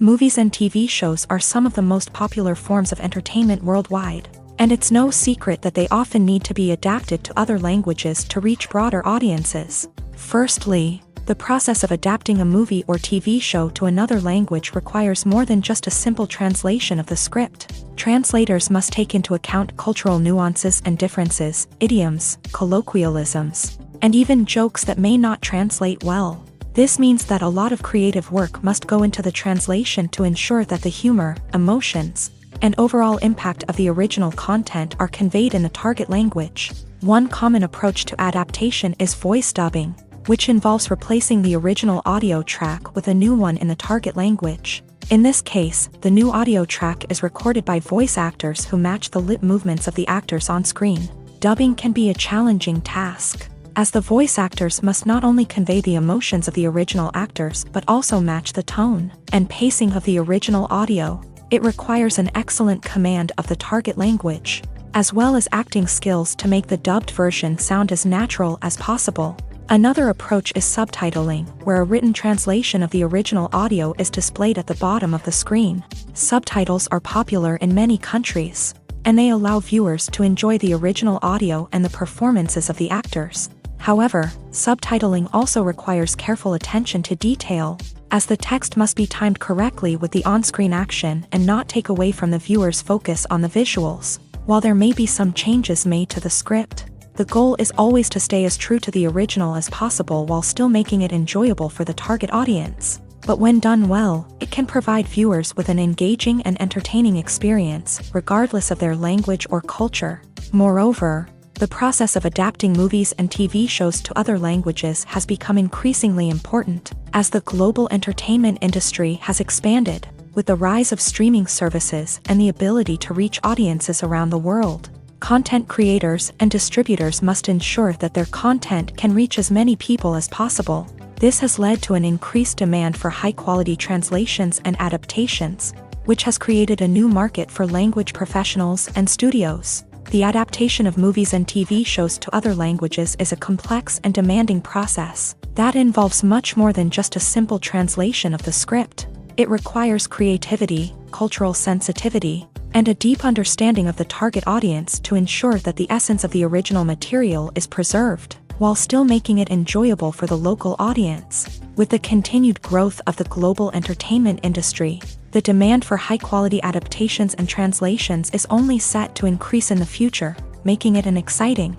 Movies and TV shows are some of the most popular forms of entertainment worldwide, and it's no secret that they often need to be adapted to other languages to reach broader audiences. Firstly, the process of adapting a movie or TV show to another language requires more than just a simple translation of the script. Translators must take into account cultural nuances and differences, idioms, colloquialisms, and even jokes that may not translate well. This means that a lot of creative work must go into the translation to ensure that the humor, emotions, and overall impact of the original content are conveyed in the target language. One common approach to adaptation is voice dubbing, which involves replacing the original audio track with a new one in the target language. In this case, the new audio track is recorded by voice actors who match the lip movements of the actors on screen. Dubbing can be a challenging task, as the voice actors must not only convey the emotions of the original actors but also match the tone and pacing of the original audio. It requires an excellent command of the target language, as well as acting skills to make the dubbed version sound as natural as possible. Another approach is subtitling, where a written translation of the original audio is displayed at the bottom of the screen. Subtitles are popular in many countries, and they allow viewers to enjoy the original audio and the performances of the actors. However, subtitling also requires careful attention to detail, as the text must be timed correctly with the on-screen action and not take away from the viewer's focus on the visuals. While there may be some changes made to the script, the goal is always to stay as true to the original as possible while still making it enjoyable for the target audience. But when done well, it can provide viewers with an engaging and entertaining experience, regardless of their language or culture. Moreover, the process of adapting movies and TV shows to other languages has become increasingly important, as the global entertainment industry has expanded. With the rise of streaming services and the ability to reach audiences around the world, Content creators and distributors must ensure that their content can reach as many people as possible. This has led to an increased demand for high-quality translations and adaptations, which has created a new market for language professionals and studios. The adaptation of movies and TV shows to other languages is a complex and demanding process that involves much more than just a simple translation of the script. It requires creativity, cultural sensitivity, and a deep understanding of the target audience to ensure that the essence of the original material is preserved, while still making it enjoyable for the local audience. With the continued growth of the global entertainment industry, the demand for high-quality adaptations and translations is only set to increase in the future, making it an exciting.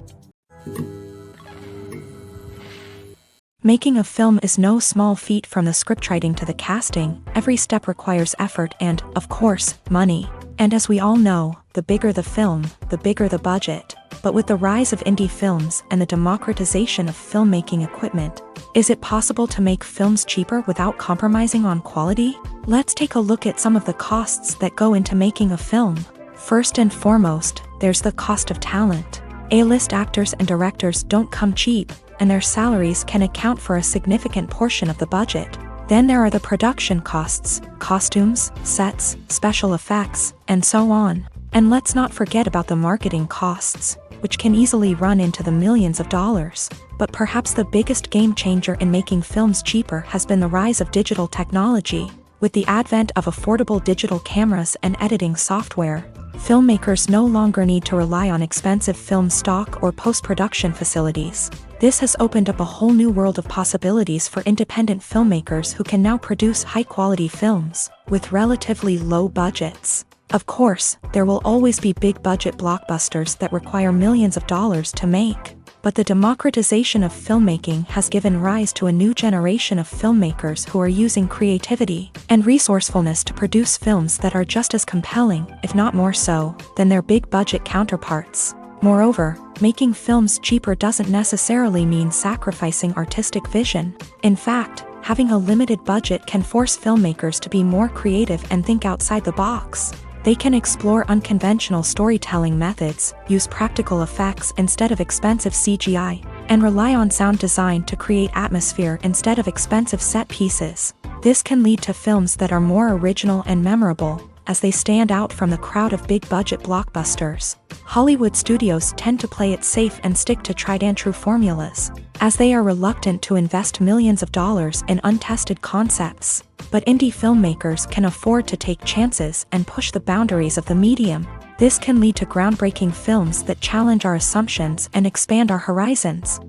Making a film is no small feat. From the scriptwriting to the casting, every step requires effort and, of course, money. And as we all know, the bigger the film, the bigger the budget. But with the rise of indie films and the democratization of filmmaking equipment, is it possible to make films cheaper without compromising on quality? Let's take a look at some of the costs that go into making a film. First and foremost, there's the cost of talent. A-list actors and directors don't come cheap, and their salaries can account for a significant portion of the budget. Then there are the production costs, costumes, sets, special effects, and so on. And let's not forget about the marketing costs, which can easily run into the millions of dollars. But perhaps the biggest game changer in making films cheaper has been the rise of digital technology. With the advent of affordable digital cameras and editing software, filmmakers no longer need to rely on expensive film stock or post-production facilities. This has opened up a whole new world of possibilities for independent filmmakers who can now produce high-quality films with relatively low budgets. Of course, there will always be big-budget blockbusters that require millions of dollars to make. But the democratization of filmmaking has given rise to a new generation of filmmakers who are using creativity and resourcefulness to produce films that are just as compelling, if not more so, than their big-budget counterparts. Moreover, making films cheaper doesn't necessarily mean sacrificing artistic vision. In fact, having a limited budget can force filmmakers to be more creative and think outside the box. They can explore unconventional storytelling methods, use practical effects instead of expensive CGI, and rely on sound design to create atmosphere instead of expensive set pieces. This can lead to films that are more original and memorable, as they stand out from the crowd of big-budget blockbusters. Hollywood studios tend to play it safe and stick to tried-and-true formulas, as they are reluctant to invest millions of dollars in untested concepts. But indie filmmakers can afford to take chances and push the boundaries of the medium. This can lead to groundbreaking films that challenge our assumptions and expand our horizons.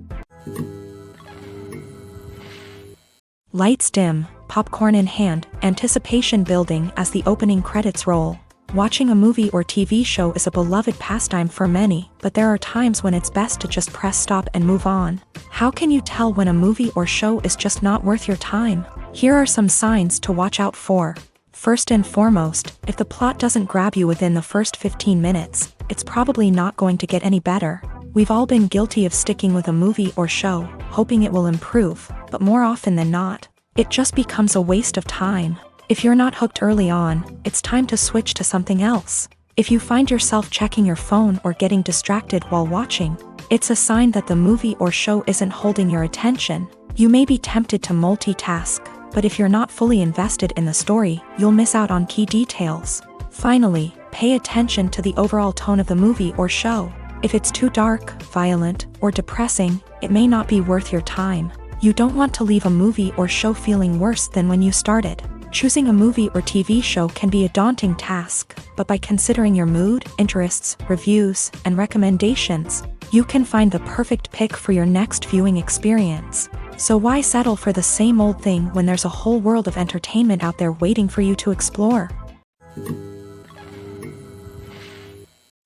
Lights dim, popcorn in hand, anticipation building as the opening credits roll. Watching a movie or TV show is a beloved pastime for many, but there are times when it's best to just press stop and move on. How can you tell when a movie or show is just not worth your time? Here are some signs to watch out for. First and foremost, if the plot doesn't grab you within the first 15 minutes, it's probably not going to get any better. We've all been guilty of sticking with a movie or show, hoping it will improve, but more often than not, it just becomes a waste of time. If you're not hooked early on, it's time to switch to something else. If you find yourself checking your phone or getting distracted while watching, it's a sign that the movie or show isn't holding your attention. You may be tempted to multitask, but if you're not fully invested in the story, you'll miss out on key details. Finally, pay attention to the overall tone of the movie or show. If it's too dark, violent, or depressing, it may not be worth your time. You don't want to leave a movie or show feeling worse than when you started. Choosing a movie or TV show can be a daunting task, but by considering your mood, interests, reviews, and recommendations, you can find the perfect pick for your next viewing experience. So why settle for the same old thing when there's a whole world of entertainment out there waiting for you to explore?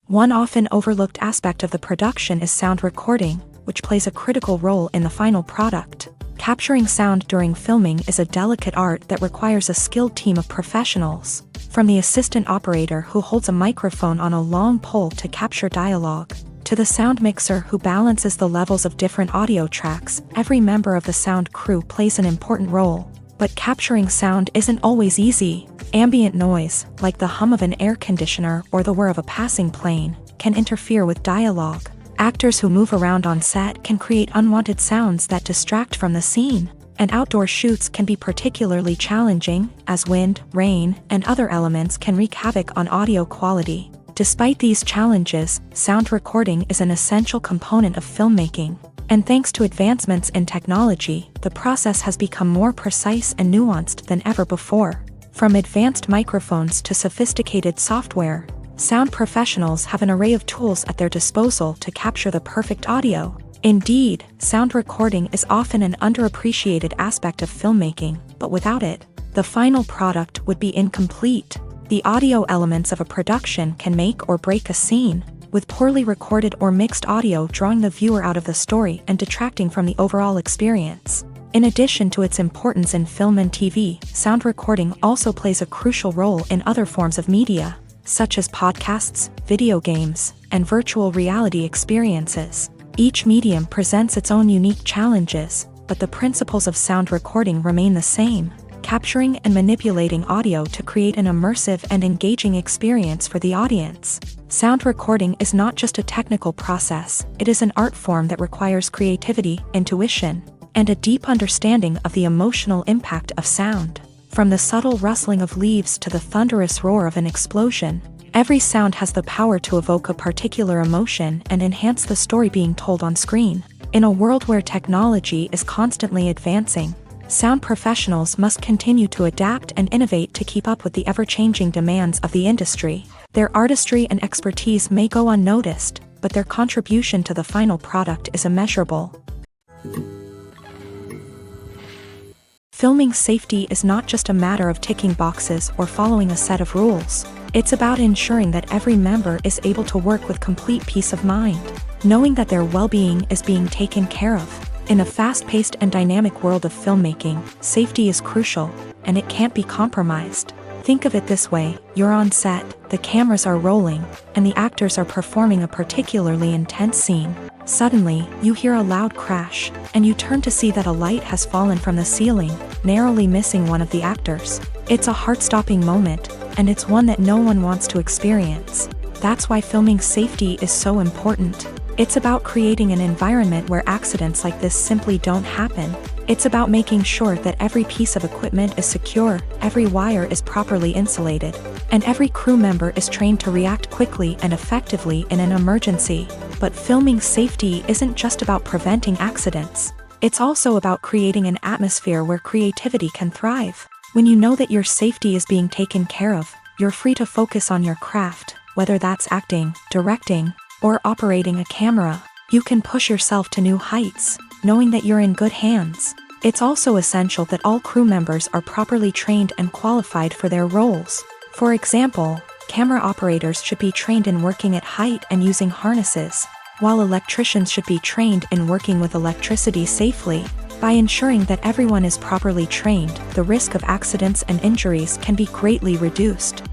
One often overlooked aspect of the production is sound recording, which plays a critical role in the final product. Capturing sound during filming is a delicate art that requires a skilled team of professionals. From the assistant operator who holds a microphone on a long pole to capture dialogue, to the sound mixer who balances the levels of different audio tracks, every member of the sound crew plays an important role. But capturing sound isn't always easy. Ambient noise, like the hum of an air conditioner or the whir of a passing plane, can interfere with dialogue. Actors who move around on set can create unwanted sounds that distract from the scene. And outdoor shoots can be particularly challenging, as wind, rain, and other elements can wreak havoc on audio quality. Despite these challenges, sound recording is an essential component of filmmaking. And thanks to advancements in technology, the process has become more precise and nuanced than ever before. From advanced microphones to sophisticated software, sound professionals have an array of tools at their disposal to capture the perfect audio. Indeed, sound recording is often an underappreciated aspect of filmmaking, but without it, the final product would be incomplete. The audio elements of a production can make or break a scene, with poorly recorded or mixed audio drawing the viewer out of the story and detracting from the overall experience. In addition to its importance in film and TV, sound recording also plays a crucial role in other forms of media, such as podcasts, video games, and virtual reality experiences. Each medium presents its own unique challenges, but the principles of sound recording remain the same, capturing and manipulating audio to create an immersive and engaging experience for the audience. Sound recording is not just a technical process, it is an art form that requires creativity, intuition, and a deep understanding of the emotional impact of sound. From the subtle rustling of leaves to the thunderous roar of an explosion, every sound has the power to evoke a particular emotion and enhance the story being told on screen. In a world where technology is constantly advancing, sound professionals must continue to adapt and innovate to keep up with the ever-changing demands of the industry. Their artistry and expertise may go unnoticed, but their contribution to the final product is immeasurable. Filming safety is not just a matter of ticking boxes or following a set of rules. It's about ensuring that every member is able to work with complete peace of mind, knowing that their well-being is being taken care of. In a fast-paced and dynamic world of filmmaking, safety is crucial, and it can't be compromised. Think of it this way: you're on set, the cameras are rolling, and the actors are performing a particularly intense scene. Suddenly, you hear a loud crash, and you turn to see that a light has fallen from the ceiling, narrowly missing one of the actors. It's a heart-stopping moment, and it's one that no one wants to experience. That's why filming safety is so important. It's about creating an environment where accidents like this simply don't happen. It's about making sure that every piece of equipment is secure, every wire is properly insulated, and every crew member is trained to react quickly and effectively in an emergency. But filming safety isn't just about preventing accidents. It's also about creating an atmosphere where creativity can thrive. When you know that your safety is being taken care of, you're free to focus on your craft, whether that's acting, directing, or operating a camera. You can push yourself to new heights, knowing that you're in good hands. It's also essential that all crew members are properly trained and qualified for their roles. For example, camera operators should be trained in working at height and using harnesses, while electricians should be trained in working with electricity safely. By ensuring that everyone is properly trained, the risk of accidents and injuries can be greatly reduced.